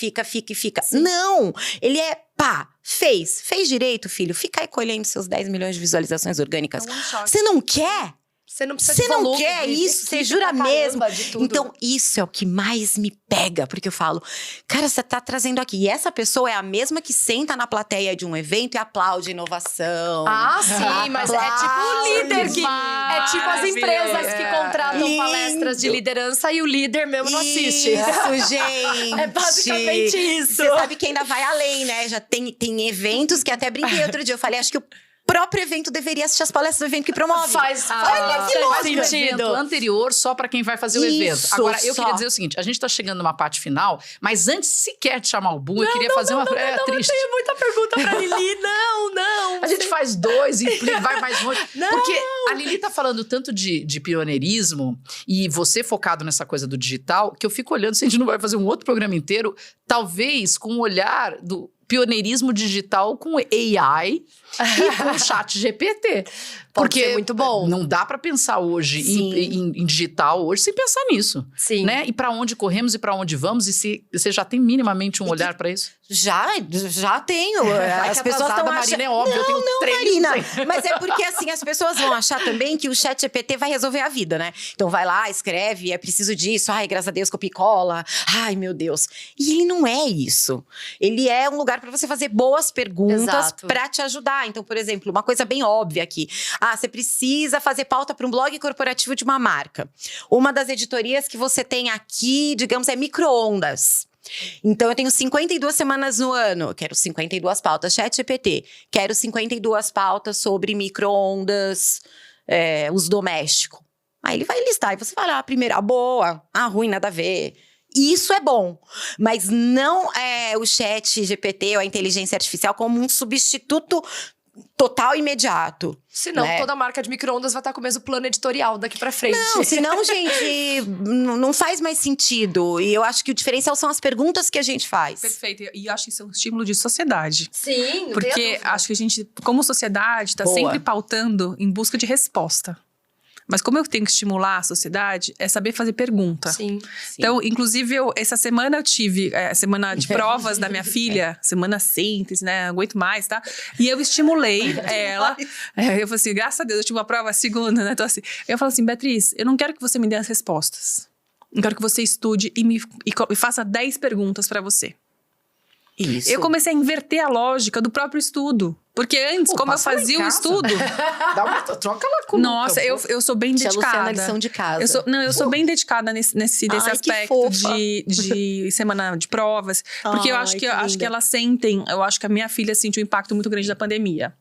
Não, ele é pá, fez direito, filho. Fica aí colhendo seus 10 milhões de visualizações orgânicas. É um one shot. Você não quer? Você não precisa Você de não volume, quer de isso? Você equipe jura pra mesmo? caramba de tudo. Então, isso é o que mais me pega, porque eu falo, cara, você tá trazendo aqui. E essa pessoa é a mesma que senta na plateia de um evento e aplaude inovação. Ah, sim, mas é tipo o líder que. É tipo as empresas que contratam Lindo. palestras de liderança e o líder mesmo não assiste. Isso, gente. É basicamente isso. Você sabe que ainda vai além, né? Já tem eventos que até brinquei outro dia. Eu falei, acho que o próprio evento deveria assistir as palestras do evento que promove. Faz Olha que louco. Faz um evento anterior só para quem vai fazer o evento. Isso, Agora, eu só. queria dizer o seguinte: a gente tá chegando numa parte final, mas antes sequer de chamar o Boom, eu queria fazer uma. É triste. Eu tenho muita pergunta pra Lili. Não. A gente faz 2 e vai mais longe. Porque a Lili tá falando tanto de pioneirismo e você focado nessa coisa do digital, que eu fico olhando se a gente não vai fazer um outro programa inteiro, talvez com o olhar do pioneirismo digital com AI e com o chat GPT. Pode ser muito bom. Não dá pra pensar hoje em digital hoje sem pensar nisso. Sim. Né? E pra onde corremos e pra onde vamos, e se você já tem minimamente um olhar pra isso? Já tenho. As pessoas estão Marina, é óbvio, eu tenho 3. Marina, mas é porque assim, as pessoas vão achar também que o chat GPT vai resolver a vida, né? Então vai lá, escreve, é preciso disso, ai, graças a Deus, copia e cola, ai, meu Deus. E ele não é isso. Ele é um lugar para você fazer boas perguntas Exato. para te ajudar. Então, por exemplo, uma coisa bem óbvia aqui. Você precisa fazer pauta para um blog corporativo de uma marca. Uma das editorias que você tem aqui, digamos, é micro-ondas. Então, eu tenho 52 semanas no ano. Eu quero 52 pautas. ChatGPT. Quero 52 pautas sobre micro-ondas, uso doméstico. Aí ele vai listar. E você fala, a primeira, boa. A ruim, nada a ver. Isso é bom. Mas não é o ChatGPT ou a inteligência artificial como um substituto total imediato. Senão, né? toda marca de micro-ondas vai estar com o mesmo plano editorial daqui pra frente. Não, senão, gente, não faz mais sentido. E eu acho que o diferencial são as perguntas que a gente faz. Perfeito. E eu acho que isso é um estímulo de sociedade. Sim, Porque acho que a gente, como sociedade, tá Boa. sempre pautando em busca de resposta. Mas como eu tenho que estimular a sociedade, é saber fazer pergunta. Sim. Então, inclusive, essa semana eu tive a semana de provas da minha filha, semana síntese, né? Não aguento mais, tá? E eu estimulei ela. Eu falei assim, graças a Deus, eu tive uma prova segunda, né? Então, assim, eu falo assim, Beatriz, eu não quero que você me dê as respostas. Eu quero que você estude e faça 10 perguntas pra você. Isso. Eu comecei a inverter a lógica do próprio estudo. Porque antes, como eu passa lá em fazia o casa. estudo... Troca lá com Nossa, eu sou bem Tia dedicada. Luciana, lição de casa. Eu sou bem dedicada nesse Ai, que aspecto fofa. de semana de provas. Porque eu Ai, acho que acho que linda. elas sentem, eu acho que a minha filha sentiu um impacto muito grande da pandemia.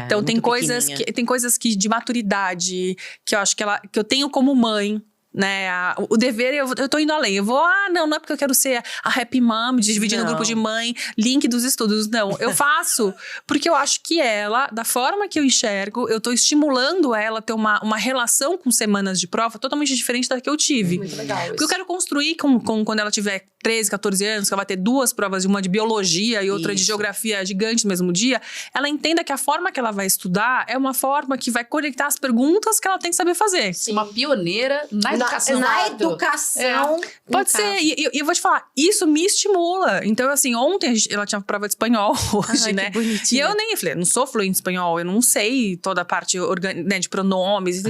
Então tem muito coisas pequenininha. que de maturidade que eu acho que eu tenho como mãe né? O dever, eu tô indo além. Eu vou, não é porque eu quero ser a happy mom, dividindo o grupo de mãe, link dos estudos. Não, eu faço porque eu acho que ela, da forma que eu enxergo, eu tô estimulando ela a ter uma relação com semanas de prova totalmente diferente da que eu tive. Muito legal Porque eu quero construir quando ela tiver 13, 14 anos, que ela vai ter 2 provas, uma de biologia e outra de geografia gigante no mesmo dia, ela entenda que a forma que ela vai estudar é uma forma que vai conectar as perguntas que ela tem que saber fazer. Sim. Uma pioneira na educação. Na educação. Pode ser. E eu vou te falar, isso me estimula. Então, assim, ontem ela tinha prova de espanhol hoje, né? Que bonitinho. E eu nem falei, não sou fluente em espanhol, eu não sei toda a parte né, de pronomes.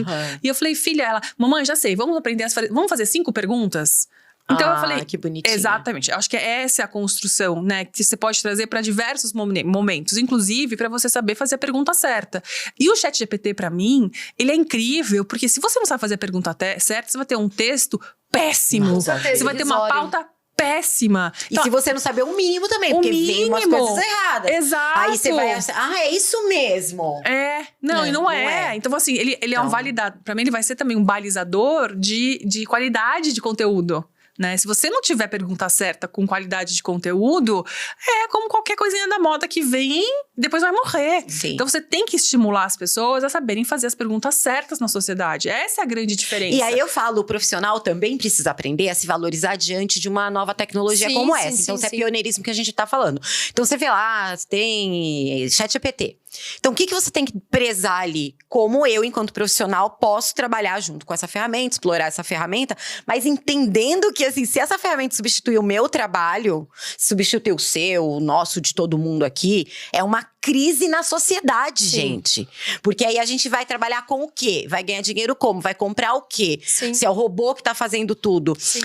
E eu falei, filha, mamãe, já sei, vamos aprender vamos fazer 5 perguntas? Então eu falei, que bonitinho. Exatamente. Acho que essa é a construção, né? Que você pode trazer para diversos momentos, inclusive para você saber fazer a pergunta certa. E o ChatGPT, para mim, ele é incrível, porque se você não sabe fazer a pergunta certa, você vai ter um texto péssimo. Com certeza, Você vai ter uma pauta péssima. E se você não saber o mínimo também, porque vem umas coisas erradas. Exato. Aí você vai achar, é isso mesmo. E não é. Então, assim, ele é um validador. Pra mim, ele vai ser também um balizador de qualidade de conteúdo. Né? Se você não tiver pergunta certa com qualidade de conteúdo, é como qualquer coisinha da moda que vem, depois vai morrer. Sim. Então você tem que estimular as pessoas a saberem fazer as perguntas certas na sociedade. Essa é a grande diferença. E aí eu falo, o profissional também precisa aprender a se valorizar diante de uma nova tecnologia como essa. Então, isso é pioneirismo que a gente tá falando. Então, você vê lá, tem ChatGPT. Então, o que você tem que prezar ali? Como eu, enquanto profissional, posso trabalhar junto com essa ferramenta, explorar essa ferramenta, mas entendendo que, assim, se essa ferramenta substituir o meu trabalho, substituir o seu, o nosso, de todo mundo aqui, é uma crise na sociedade, gente. Porque aí a gente vai trabalhar com o quê? Vai ganhar dinheiro como? Vai comprar o quê? Sim. Se é o robô que tá fazendo tudo. Sim.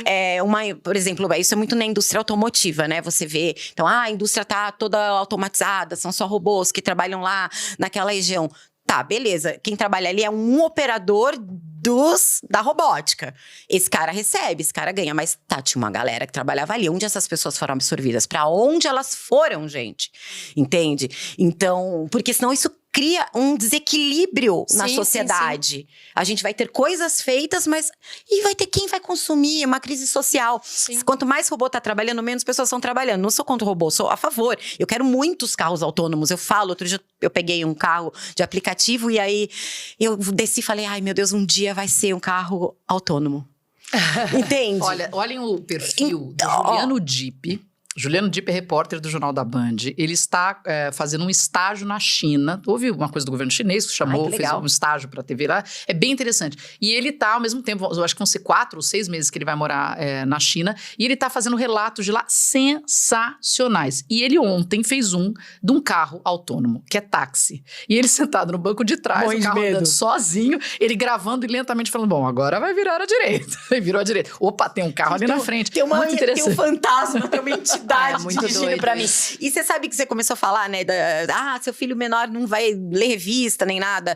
Por exemplo, isso é muito na indústria automotiva, né? Você vê, então, a indústria tá toda automatizada, são só robôs que trabalham lá naquela região. Tá, beleza. Quem trabalha ali é um operador da robótica. Esse cara recebe, esse cara ganha. Mas tinha uma galera que trabalhava ali. Onde essas pessoas foram absorvidas? Pra onde elas foram, gente? Entende? Então, porque senão isso cria um desequilíbrio na sociedade. Sim. A gente vai ter coisas feitas, mas... E vai ter quem vai consumir, é uma crise social. Sim. Quanto mais robô tá trabalhando, menos pessoas estão trabalhando. Não sou contra o robô, sou a favor. Eu quero muitos carros autônomos. Eu falo, outro dia eu peguei um carro de aplicativo e aí eu desci e falei, ai meu Deus, um dia vai ser um carro autônomo. Entende? Olhem o perfil do Juliano Dipp. Juliano Dipp é repórter do Jornal da Band. Ele está fazendo um estágio na China. Houve uma coisa do governo chinês que chamou, fez um estágio para a TV lá. É bem interessante. E ele está, ao mesmo tempo, eu acho que vão ser 4 ou 6 meses que ele vai morar na China. E ele está fazendo relatos de lá sensacionais. E ele ontem fez de um carro autônomo, que é táxi. E ele sentado no banco de trás, o carro andando sozinho, ele gravando e lentamente falando, bom, agora vai virar à direita. Ele virou à direita. Opa, tem um carro ali na frente. Muito interessante. Tem um fantasma, tem uma entidade. Muito dirigindo pra mim. E você sabe que você começou a falar, né? Seu filho menor não vai ler revista nem nada.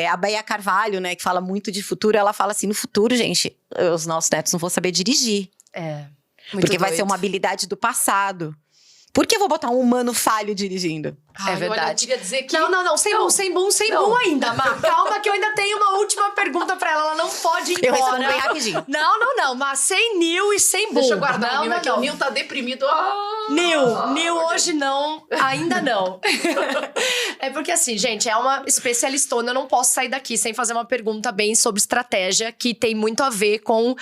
A Baia Carvalho, né? Que fala muito de futuro. Ela fala assim, no futuro, gente, os nossos netos não vão saber dirigir. Porque vai ser uma habilidade do passado. Por que eu vou botar um humano falho dirigindo? É verdade. Olha, eu queria dizer que... Não, sem boom ainda, Má. Calma que eu ainda tenho uma última pergunta pra ela. Ela não pode ir embora. Eu respondo bem rapidinho. Não, mas sem Nil e sem boom. Deixa eu guardar o Nil aqui. O Nil tá deprimido. Nil hoje não, ainda não. É porque assim, gente, é uma especialistona. Eu não posso sair daqui sem fazer uma pergunta bem sobre estratégia, que tem muito a ver com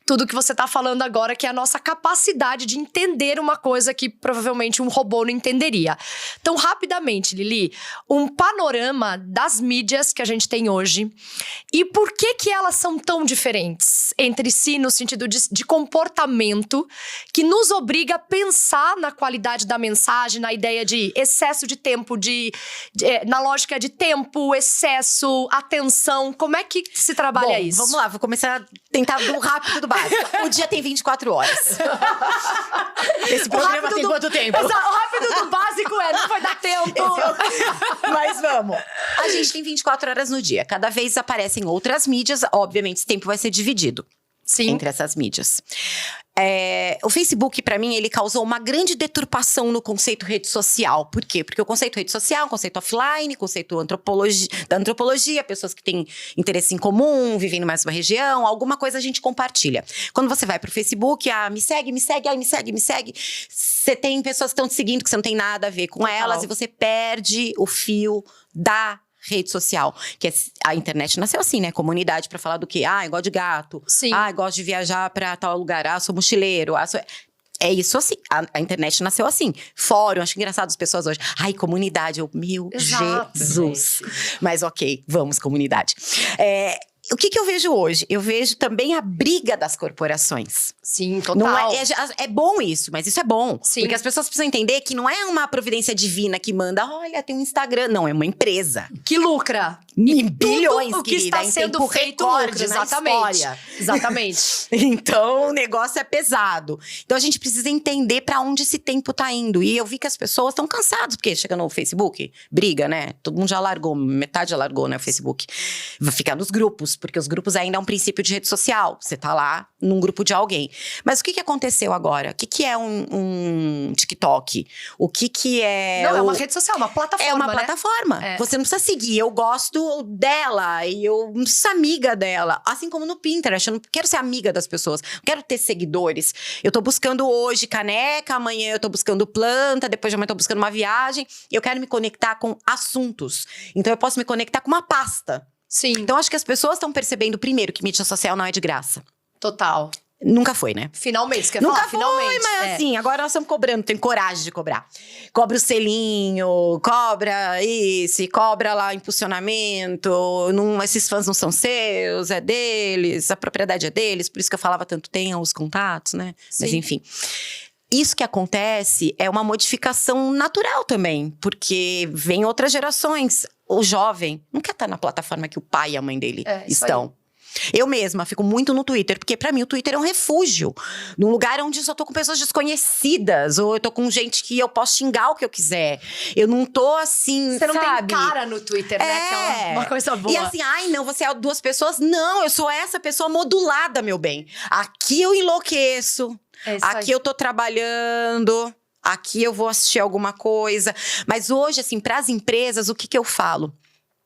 tudo que você tá falando agora, que é a nossa capacidade de entender uma coisa que provavelmente um robô não entenderia. Então, rapidamente, Lili, um panorama das mídias que a gente tem hoje e por que elas são tão diferentes entre si no sentido de comportamento que nos obriga a pensar na qualidade da mensagem, na ideia de excesso de tempo, na lógica de tempo, excesso, atenção. Como é que se trabalha isso? Vamos lá, vou começar a tentar do rápido do básico. O dia tem 24 horas. Esse programa tem quanto tempo? O rápido do básico não vai dar tempo. Mas vamos. A gente tem 24 horas no dia. Cada vez aparecem outras mídias. Obviamente, esse tempo vai ser dividido. Sim. Entre essas mídias. O Facebook, pra mim, ele causou uma grande deturpação no conceito rede social. Por quê? Porque o conceito rede social é um conceito offline, conceito da antropologia, pessoas que têm interesse em comum, vivem na mesma região, alguma coisa a gente compartilha. Quando você vai pro Facebook, me segue, ai, me segue. Você tem pessoas que estão te seguindo que você não tem nada a ver com elas e você perde o fio da rede social, que a internet nasceu assim, né? Comunidade pra falar do quê? Eu gosto de gato. Sim. Eu gosto de viajar pra tal lugar. Sou mochileiro. É isso assim. A internet nasceu assim. Fórum, acho engraçado as pessoas hoje. Comunidade. Meu Exato, Jesus. Mas ok, vamos, comunidade. O que eu vejo hoje? Eu vejo também a briga das corporações. Sim, total. Não é bom isso, mas isso é bom. Sim. Porque as pessoas precisam entender que não é uma providência divina que manda, olha, tem um Instagram. Não, é uma empresa. Que lucra. Em bilhões, o que querida, está em sendo tempo feito recorde lucra, na exatamente. história. Exatamente. Então, o negócio é pesado. Então, a gente precisa entender pra onde esse tempo tá indo. E eu vi que as pessoas estão cansadas, porque chega no Facebook, briga, né? Todo mundo já largou, metade já largou, né, o Facebook. Vai ficar nos grupos, porque os grupos ainda é um princípio de rede social. Você tá lá num grupo de alguém. Mas o que aconteceu agora? O que é um TikTok? O que é... Não, é uma rede social, uma plataforma, É uma né? plataforma. É. Você não precisa seguir. Eu gosto dela e eu não sou amiga dela. Assim como no Pinterest. Eu não quero ser amiga das pessoas. Não quero ter seguidores. Eu tô buscando hoje caneca, amanhã eu tô buscando planta, depois de amanhã eu tô buscando uma viagem. Eu quero me conectar com assuntos. Então eu posso me conectar com uma pasta. Sim, Então acho que as pessoas estão percebendo, primeiro, que mídia social não é de graça. total. Nunca foi, né? Finalmente, você quer Nunca falar? foi, Finalmente. mas assim, agora nós estamos cobrando, tem coragem de cobrar. Cobra o selinho, cobra isso, cobra lá impulsionamento, esses fãs não são seus, é deles, a propriedade é deles, por isso que eu falava tanto, tenham os contatos, né? Sim. Mas enfim. Isso que acontece é uma modificação natural também, porque vem outras gerações. O jovem não quer estar na plataforma que o pai e a mãe dele Isso estão. Eu mesma fico muito no Twitter, porque pra mim o Twitter é um refúgio. Num lugar onde eu só tô com pessoas desconhecidas, ou eu tô com gente que eu posso xingar o que eu quiser. Eu não tô assim, Você não sabe? tem cara no Twitter, né? Que é uma coisa boa. E assim, não, você é duas pessoas. Não, eu sou essa pessoa modulada, meu bem. Aqui eu enlouqueço. É isso Aqui aí. eu tô trabalhando. Aqui eu vou assistir alguma coisa. Mas hoje, assim, pras empresas, o que eu falo?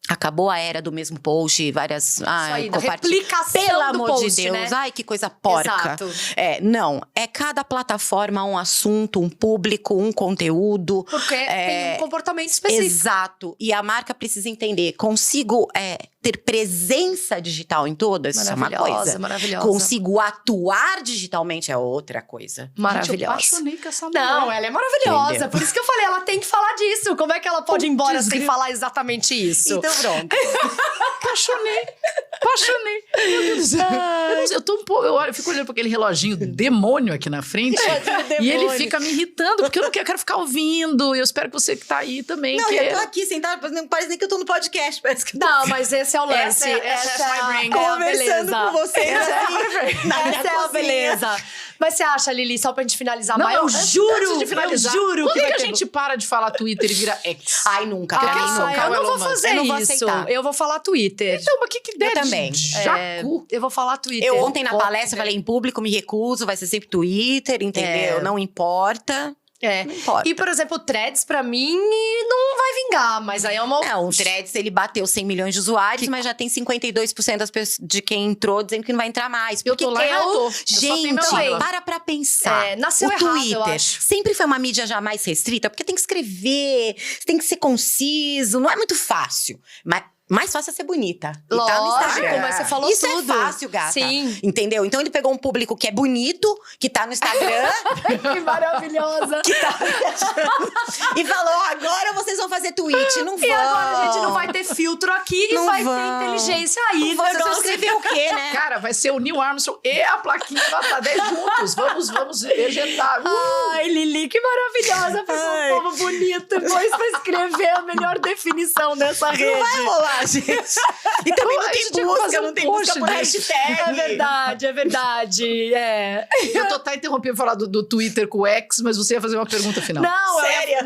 Acabou a era do mesmo post, várias... aí, da compartilha. replicação Pelo do amor post, de Deus, né? ai, que coisa porca. Exato. Não, é cada plataforma um assunto, um público, um conteúdo. Porque tem um comportamento específico. Exato. E a marca precisa entender, consigo ter presença digital em todas? Isso é uma coisa. Maravilhosa. Consigo atuar digitalmente é outra coisa. Gente, eu Maravilhosa. apaixonei com essa mulher. Não, ela é maravilhosa. Entendeu? Por isso que eu falei, ela tem que falar disso. Como é que ela pode ir embora sem falar exatamente isso? Então pronto. Apaixonei. Meu Deus do céu. Eu tô um pouco. Eu fico olhando para aquele reloginho demônio aqui na frente. E ele fica me irritando, porque eu quero ficar ouvindo. E eu espero que você que tá aí também. Não, que eu tô aqui sentada, não parece nem que eu tô no podcast. Parece que eu tô Não, mas esse é o lance. Essa é my brain. conversando beleza. com vocês. Essa é assim, na minha Essa é a cozinha. beleza. Mas você acha, Lili, só pra gente finalizar, mas eu antes juro, de finalizar, eu juro quando que é vai que a ter... gente para de falar Twitter e vira X? Ai, nunca. Pra mim, nunca. eu não vou Elon Musk. fazer Eu não vou isso. aceitar. Eu vou falar Twitter. Então, mas que ideia Eu também. de jacu. Eu vou falar Twitter. Eu ontem na palestra falei em público, me recuso, vai ser sempre Twitter, entendeu? Não importa. Não importa. E, por exemplo, o Threads, pra mim, não vai vingar. Mas aí é uma... Não, o Threads, ele bateu 100 milhões de usuários, mas já tem 52% das pessoas de quem entrou dizendo que não vai entrar mais. Eu tô lá e não tô. Eu só tenho Gente, meu lado. para pra pensar. nasceu o errado, Twitter eu acho. sempre foi uma mídia já mais restrita, porque tem que escrever, tem que ser conciso, não é muito fácil. Mas mais fácil é ser bonita. E tá no Lógico, Instagram. mas você falou Isso tudo. é fácil, gata. Sim. Entendeu? Então ele pegou um público que é bonito, que tá no Instagram, Que maravilhosa. que tá e falou: agora vocês vão fazer tweet. Não vão. E agora a gente não vai ter filtro aqui Não e vai vão. ter inteligência aí. Vocês vão negócio. escrever o quê, né? Cara, vai ser o Neil Armstrong e a plaquinha da Tadeu juntos. Vamos ejetar. Ai, Lili, que maravilhosa. Foi um povo bonito. Depois pra escrever a melhor definição dessa rede. Não vai rolar, gente. E também não A tem gente tinha que fazer busca, um não tem post busca por disso. hashtag. É verdade. É. Eu tô interrompendo falar do Twitter com o X, mas você ia fazer uma pergunta final. Não, Séria?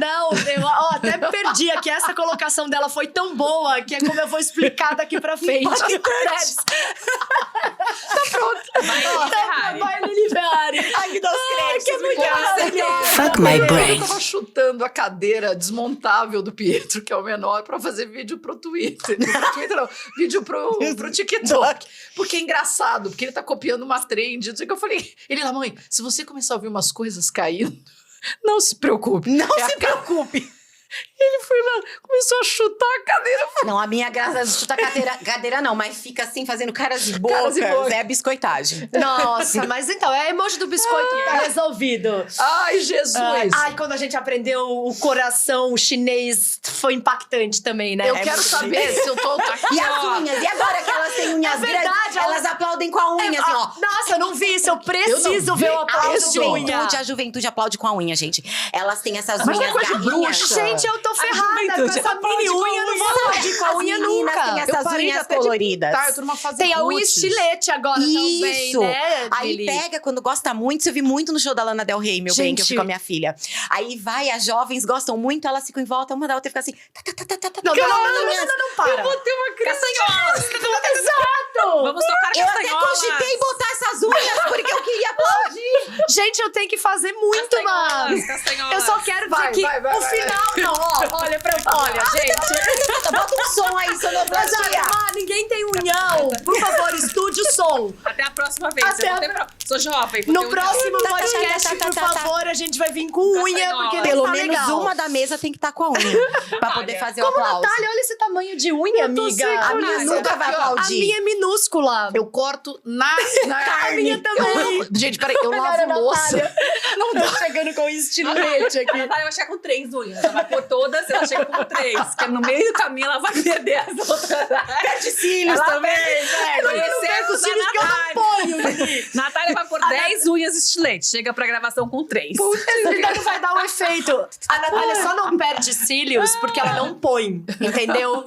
eu até me perdi aqui. Essa colocação dela foi tão boa que é como eu vou explicar daqui pra frente. Vai, Lili Ferrari. Ai, me dá os créditos. que muito maravilhoso. Fuck my brain. Eu tava chutando a cadeira desmontável do Pietro, que é o menor, pra fazer vídeo pro Twitter. Pro Twitter não, vídeo pro TikTok. Porque é engraçado, porque ele tá copiando uma trend. Não sei o que eu falei. Ele lá, mãe, se você começar a ouvir umas coisas caindo, não se preocupe. Não É se a preocupe. Ele foi lá, começou a chutar a cadeira. Não, a minha graça de chutar cadeira não, mas fica assim, fazendo caras e bocas. Caras e bocas. É biscoitagem. Nossa, mas então, é emoji do biscoito, tá resolvido. Ai, Jesus. Ai, quando a gente aprendeu o coração chinês, foi impactante também, né? Eu quero saber se eu tô... E as unhas? E agora que elas têm unhas verdade, grandes, elas aplaudem com a unha, assim, ó. Nossa, eu não vi isso, eu preciso Eu não ver vi. o aplauso de unha. A juventude aplaude com a unha, gente. Elas têm essas Mas unhas é coisa de garrinhas. bruxa. Gente, eu tô ferrada com juventude essa aplaude mini com a unha, eu não vou unha. aplaudir com a unha As meninas nunca. têm Eu essas parei unhas até de coloridas. Tá, eu tô numa fase Tem a unha roots. estilete agora também, Isso. né, Aí Lili? pega, quando gosta muito, isso eu vi muito no show da Lana Del Rey, meu bem, que eu fui Gente. com a minha filha. Aí vai, as jovens gostam muito, elas ficam em volta, uma da outra e fica assim... Não, para. Eu vou ter uma criança. Exato! Vamos tocar Eu até castanholas. cogitei botar essas unhas porque eu queria aplaudir. Gente, eu tenho que fazer muito, mano. Castanholas. Eu só quero dizer Vai, que vai, vai, o vai. final... Não, ó, olha, gente. Bota um som aí, Mas sonoplastia. ninguém tem unhão. Por favor, estude o som. Até a próxima vez. Até eu vou a ter Sou jovem. vou No ter um próximo Tá, tá, podcast, tá, tá, por tá, tá. favor, a gente vai vir com unha, Castanhola. porque Pelo não tá menos legal. uma da mesa tem que estar com a unha. Pra poder fazer o Como aplauso. Natália, olha esse tamanho de unha, Eu tô amiga. sem A minha coragem. nunca vai Aqui, ó. A aplaudir. minha é minúscula. Eu corto na A carne. minha também. Gente, peraí, eu Melhor a lavo louça. Natália. Não tô chegando com estilete A aqui. Natália vai chegar com 3 unhas. Ela vai pôr todas, ela chega com 3. Porque no meio do caminho ela vai perder as outras. Perde cílios Ela também. perde. Eu não perco os cílios que eu não ponho, Lili. Natália vai pôr 10 unhas estilete. Chega pra gravação com 3. Esse não vai dar um efeito. A Natália só não perde cílios porque ela não põe, entendeu?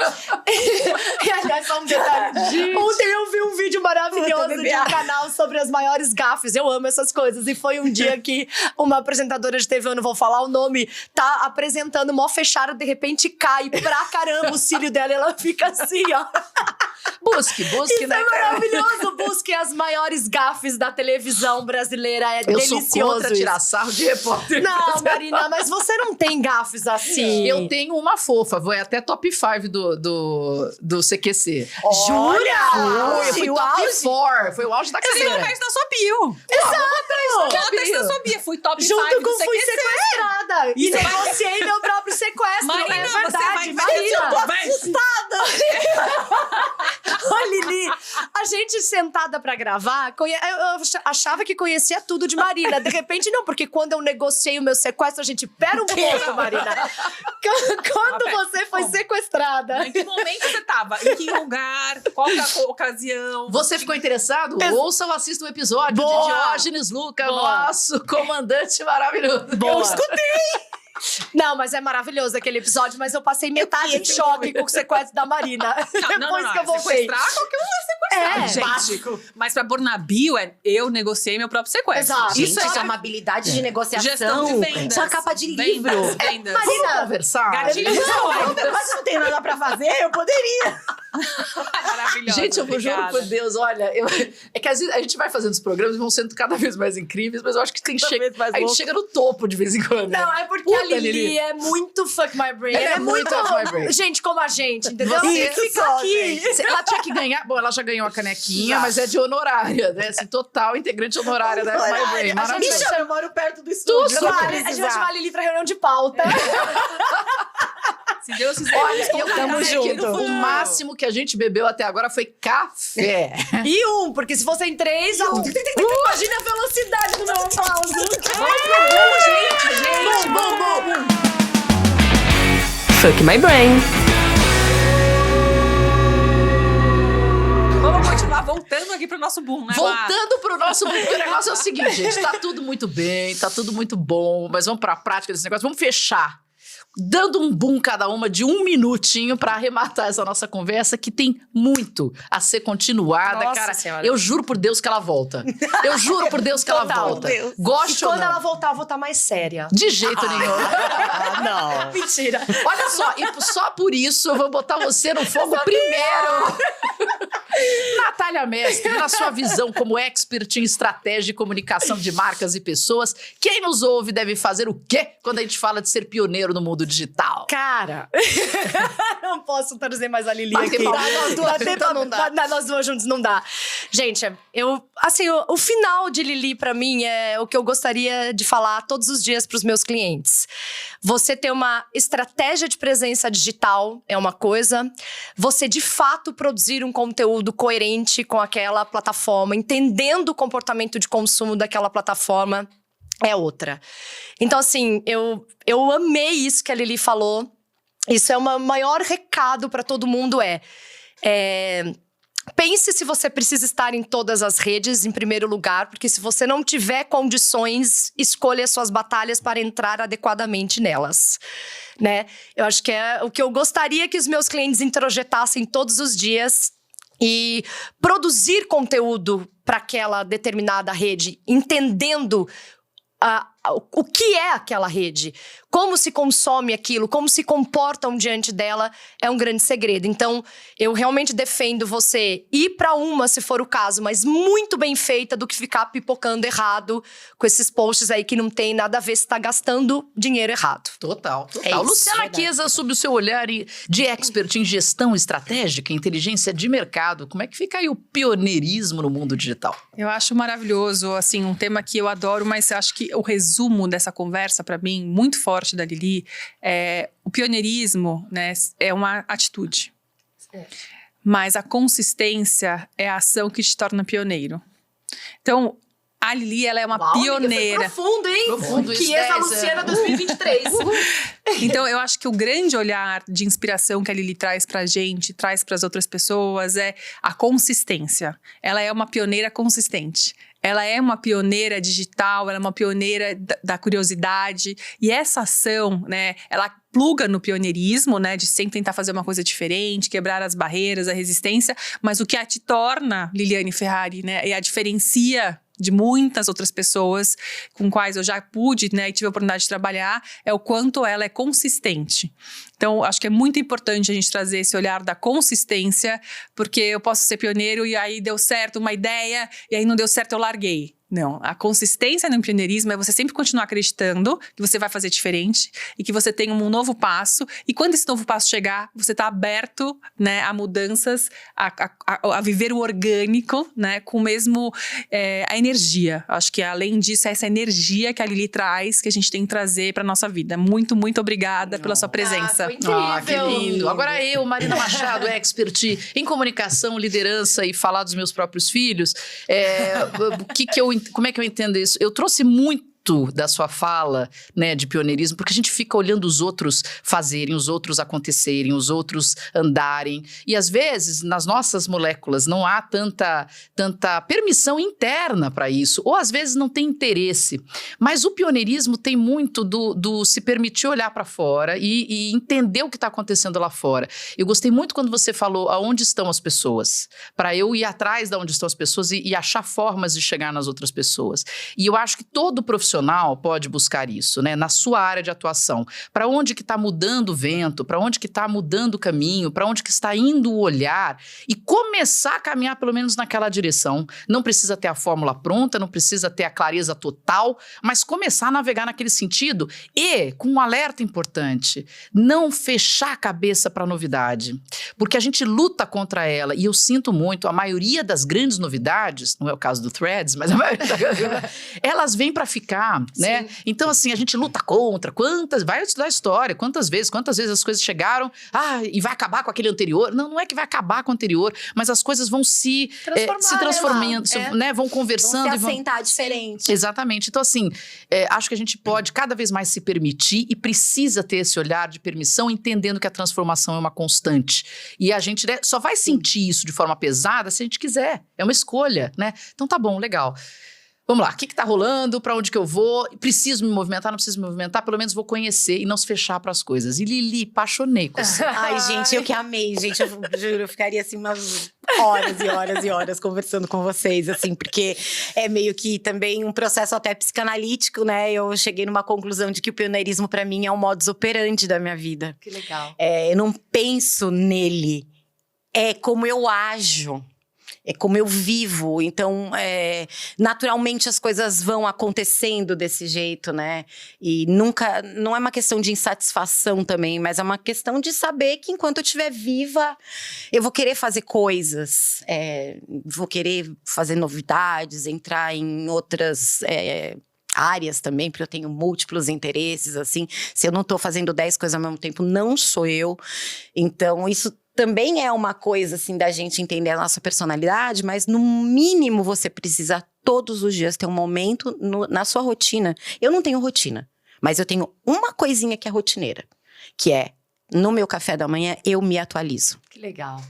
E aliás, só um detalhe. Ontem eu vi um vídeo maravilhoso de um canal sobre as maiores gafes. Eu amo essas coisas. E foi um dia que uma apresentadora de TV, eu não vou falar o nome, tá apresentando mó fechada, de repente cai pra caramba o cílio dela e ela fica assim, ó. Busque, Isso né? é maravilhoso. Busque as maiores gafes da televisão brasileira. É Eu sou delicioso contra isso. tirar sarro de repórter. Não, Marina, mas você não tem gafes assim. Eu tenho uma fofa, foi até top 5 do CQC. Jura? Eu fui top 4, foi o auge da Você não carreira. faz na sua bio. Bota isso na sua bio. Fui top 5 Junto do com Fui CQC. Sequestrada. E Isso vai- negociei meu próprio sequestro. Marina, é você verdade, vai Marina. vai. Ô, Lili, a gente sentada pra gravar, eu achava que conhecia tudo de Marina. De repente, não, porque quando eu negociei o meu sequestro, a gente, pera um pouco, Marina. Quando você foi sequestrada? Em que momento você tava? Em que lugar? Qual que é a ocasião? Você ficou interessado? Ouça ou assista o episódio Boa. de Diógenes Luca, Boa. nosso comandante maravilhoso. Eu escutei! Não, mas é maravilhoso aquele episódio, mas eu passei metade de choque com o sequestro da Marina. Depois que eu voltei. Sequestrar, qualquer um vai sequestrar, gente. Mas pra pôr na bio, eu negociei meu próprio sequestro. Exato. Gente, Isso isso é é uma habilidade de negociação. gestão de vendas. Isso é uma capa de Vendas, livro. vendas. Vamos conversar? Gatilho. Mas eu não tenho nada pra fazer, eu poderia. Maravilhosa. Gente, eu juro obrigada. por Deus, olha, é que às vezes a gente vai fazendo os programas e vão sendo cada vez mais incríveis, mas eu acho que tem vez mais a gente louco. chega no topo de vez em quando. né? Não, é porque Puta, a Lili Lili. é muito fuck my brain. Ela Ela é muito fuck my brain. gente como a gente, entendeu? Você Ela fica só, aqui. Ela tinha que ganhar. Bom, ela já ganhou a canequinha, Já. mas é de honorária, né? Assim, total integrante honorária da My Brain. A gente Maravilhoso. chama, eu moro perto do estúdio. super. A gente vai chamar a Lili pra reunião de pauta. Se Deus quiser, Olha, eles eu contratam tamo aqui junto. no O futuro. máximo que a gente bebeu até agora foi café. E porque se fossem três, imagina a velocidade do meu aplauso. Gente. Fuck my brain. Vamos continuar voltando aqui pro nosso boom, né? Lá? Voltando pro nosso mundo, porque o negócio é o seguinte, gente, tá tudo muito bem, tá tudo muito bom, mas vamos pra prática desse negócio, vamos fechar dando um boom cada uma de 1 minutinho para arrematar essa nossa conversa, que tem muito a ser continuada, Nossa cara. Senhora. Eu juro por Deus que ela volta. Eu juro por Deus que ela Total, volta. Deus. Goste E ou quando não. ela voltar, eu vou estar mais séria. De jeito nenhum. Não. Mentira. Olha só, e só por isso eu vou botar você no fogo primeiro. Natália Mestre, na sua visão como expert em estratégia e comunicação de marcas e pessoas, quem nos ouve deve fazer o quê quando a gente fala de ser pioneiro no mundo digital? Cara, não posso trazer mais a Lili Bater aqui. palma. Nós duas juntas não dá. Nós duas juntas não dá. Gente, o final de Lili pra mim é o que eu gostaria de falar todos os dias pros meus clientes. Você ter uma estratégia de presença digital é uma coisa. Você, de fato, produzir um conteúdo coerente com aquela plataforma, entendendo o comportamento de consumo daquela plataforma, é outra. Então, assim, eu amei isso que a Lili falou. Isso é o maior recado para todo mundo, pense se você precisa estar em todas as redes, em primeiro lugar, porque se você não tiver condições, escolha suas batalhas para entrar adequadamente nelas, né? Eu acho que é o que eu gostaria que os meus clientes introjetassem todos os dias. E produzir conteúdo para aquela determinada rede, entendendo o que é aquela rede, como se consome aquilo, como se comportam diante dela, é um grande segredo. Então, eu realmente defendo você ir para uma, se for o caso, mas muito bem feita, do que ficar pipocando errado com esses posts aí que não tem nada a ver, se tá gastando dinheiro errado. Total. É isso, Luciana verdade. Chiesa, sob o seu olhar de expert em gestão estratégica, inteligência de mercado, como é que fica aí o pioneirismo no mundo digital? Eu acho maravilhoso, assim, um tema que eu adoro, mas eu acho que o resumo dessa conversa, para mim, muito forte da Lili, é o pioneirismo, né, é uma atitude. Mas a consistência é a ação que te torna pioneiro. Então, a Lili, ela é uma pioneira. Profundo, hein? Profundo, isso, Chiesa 10 Luciana 2023. Então, eu acho que o grande olhar de inspiração que a Lili traz pra gente, traz pras outras pessoas, é a consistência. Ela é uma pioneira consistente. Ela é uma pioneira digital, ela é uma pioneira da curiosidade. E essa ação, né, ela pluga no pioneirismo, né, de sempre tentar fazer uma coisa diferente, quebrar as barreiras, a resistência. Mas o que a te torna, Liliane Ferrari, né, e a diferencia de muitas outras pessoas com quais eu já pude, né, e tive a oportunidade de trabalhar, é o quanto ela é consistente. Então, acho que é muito importante a gente trazer esse olhar da consistência, porque eu posso ser pioneiro e aí deu certo uma ideia, e aí não deu certo, eu larguei. Não, a consistência no pioneirismo é você sempre continuar acreditando que você vai fazer diferente e que você tem um novo passo. E quando esse novo passo chegar, você está aberto, né, a mudanças, a viver o orgânico, né, com o mesmo a energia. Acho que além disso, é essa energia que a Lili traz, que a gente tem que trazer para nossa vida. Muito, muito obrigada pela sua presença. Foi incrível. Ah, que lindo. Agora eu, Marina Machado, expert em comunicação, liderança e falar dos meus próprios filhos, como é que eu entendo isso? Eu trouxe muito da sua fala, né, de pioneirismo, porque a gente fica olhando os outros fazerem, os outros acontecerem, os outros andarem, e às vezes nas nossas moléculas não há tanta permissão interna para isso, ou às vezes não tem interesse, mas o pioneirismo tem muito do se permitir olhar para fora e entender o que está acontecendo lá fora. Eu gostei muito quando você falou aonde estão as pessoas, para eu ir atrás de onde estão as pessoas e achar formas de chegar nas outras pessoas, e eu acho que todo profissional pode buscar isso, né? Na sua área de atuação. Para onde que está mudando o vento? Para onde que está mudando o caminho? Para onde que está indo o olhar? E começar a caminhar pelo menos naquela direção. Não precisa ter a fórmula pronta, não precisa ter a clareza total, mas começar a navegar naquele sentido e, com um alerta importante, não fechar a cabeça para a novidade. Porque a gente luta contra ela e eu sinto muito, a maioria das grandes novidades, não é o caso do Threads, mas a maioria elas vêm para ficar, né? Então, assim, a gente luta contra. Vai estudar história, quantas vezes as coisas chegaram, e vai acabar com aquele anterior. Não é que vai acabar com o anterior, mas as coisas vão se transformando, né? Vão conversando. Vão se assentar diferente. Exatamente. Então, assim, acho que a gente pode cada vez mais se permitir e precisa ter esse olhar de permissão, entendendo que a transformação é uma constante. E a gente, né, só vai sentir isso de forma pesada se a gente quiser. É uma escolha, né? Então, tá bom, legal. Vamos lá, o que tá rolando? Pra onde que eu vou? Preciso me movimentar? Não preciso me movimentar? Pelo menos vou conhecer e não se fechar pras coisas. E Lili, apaixonei com você. Ai, gente, eu que amei, gente. Eu juro, eu ficaria assim umas horas e horas e horas conversando com vocês, assim, porque é meio que também um processo até psicanalítico, né? Eu cheguei numa conclusão de que o pioneirismo pra mim é um modus operandi da minha vida. Que legal. Eu não penso nele, é como eu ajo. É como eu vivo, então naturalmente as coisas vão acontecendo desse jeito, né? E nunca, não é uma questão de insatisfação também, mas é uma questão de saber que enquanto eu estiver viva, eu vou querer fazer coisas, vou querer fazer novidades, entrar em outras áreas também, porque eu tenho múltiplos interesses, assim. Se eu não tô fazendo 10 coisas ao mesmo tempo, não sou eu. Então, isso também é uma coisa, assim, da gente entender a nossa personalidade, mas no mínimo você precisa todos os dias ter um momento na sua rotina. Eu não tenho rotina, mas eu tenho uma coisinha que é rotineira, que é, no meu café da manhã, eu me atualizo. Que legal.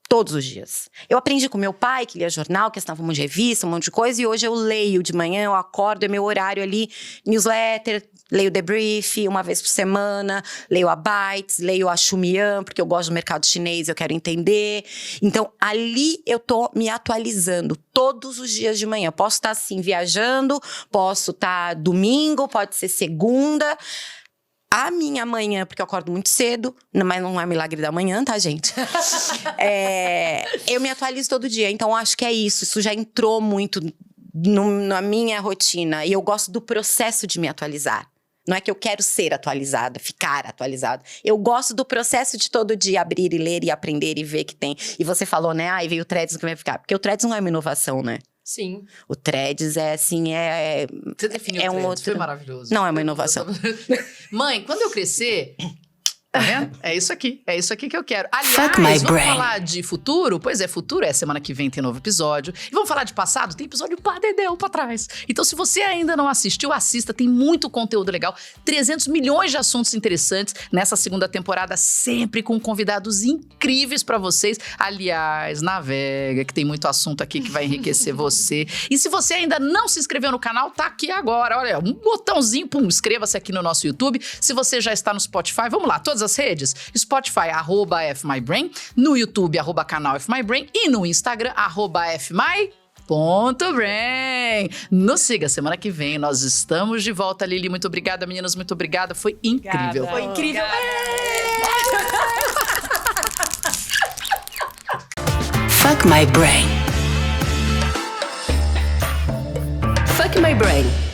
Todos os dias. Eu aprendi com meu pai, que lia jornal, que assinava um monte de revista, um monte de coisa. E hoje eu leio de manhã, eu acordo, é meu horário ali. Newsletter, leio The Brief uma vez por semana. Leio a Bytes, leio a Xumian, porque eu gosto do mercado chinês, eu quero entender. Então, ali eu tô me atualizando todos os dias de manhã. Posso estar, assim, viajando, posso estar domingo, pode ser segunda. A minha manhã, porque eu acordo muito cedo, mas não é milagre da manhã, tá, gente? Eu me atualizo todo dia, então acho que é isso. Isso já entrou muito na minha rotina. E eu gosto do processo de me atualizar. Não é que eu quero ser atualizada, ficar atualizada. Eu gosto do processo de todo dia abrir e ler e aprender e ver que tem. E você falou, né? Aí veio o Threads que vai ficar. Porque o Threads não é uma inovação, né? Sim. O Threads é assim, Você definiu o Threads, foi maravilhoso. Não é uma inovação. Mãe, quando eu crescer... Tá vendo? É isso aqui que eu quero. Fuck my Aliás, vamos brain. falar de futuro? Pois é, futuro é semana que vem tem novo episódio. E vamos falar de passado? Tem episódio pra dedéu pra trás. Então, se você ainda não assistiu, assista. Tem muito conteúdo legal. 300 milhões de assuntos interessantes nessa segunda temporada, sempre com convidados incríveis pra vocês. Aliás, navega, que tem muito assunto aqui que vai enriquecer você. E se você ainda não se inscreveu no canal, tá aqui agora. Olha, um botãozinho, pum, inscreva-se aqui no nosso YouTube. Se você já está no Spotify, vamos lá, todas as redes, Spotify, @FMyBrain, no YouTube, @canal FMyBrain e no Instagram, @FMy.brain. Nos siga, semana que vem nós estamos de volta. Lili, muito obrigada, meninas, muito obrigada, foi incrível. Obrigada. Foi incrível. Fuck my brain. Fuck my brain.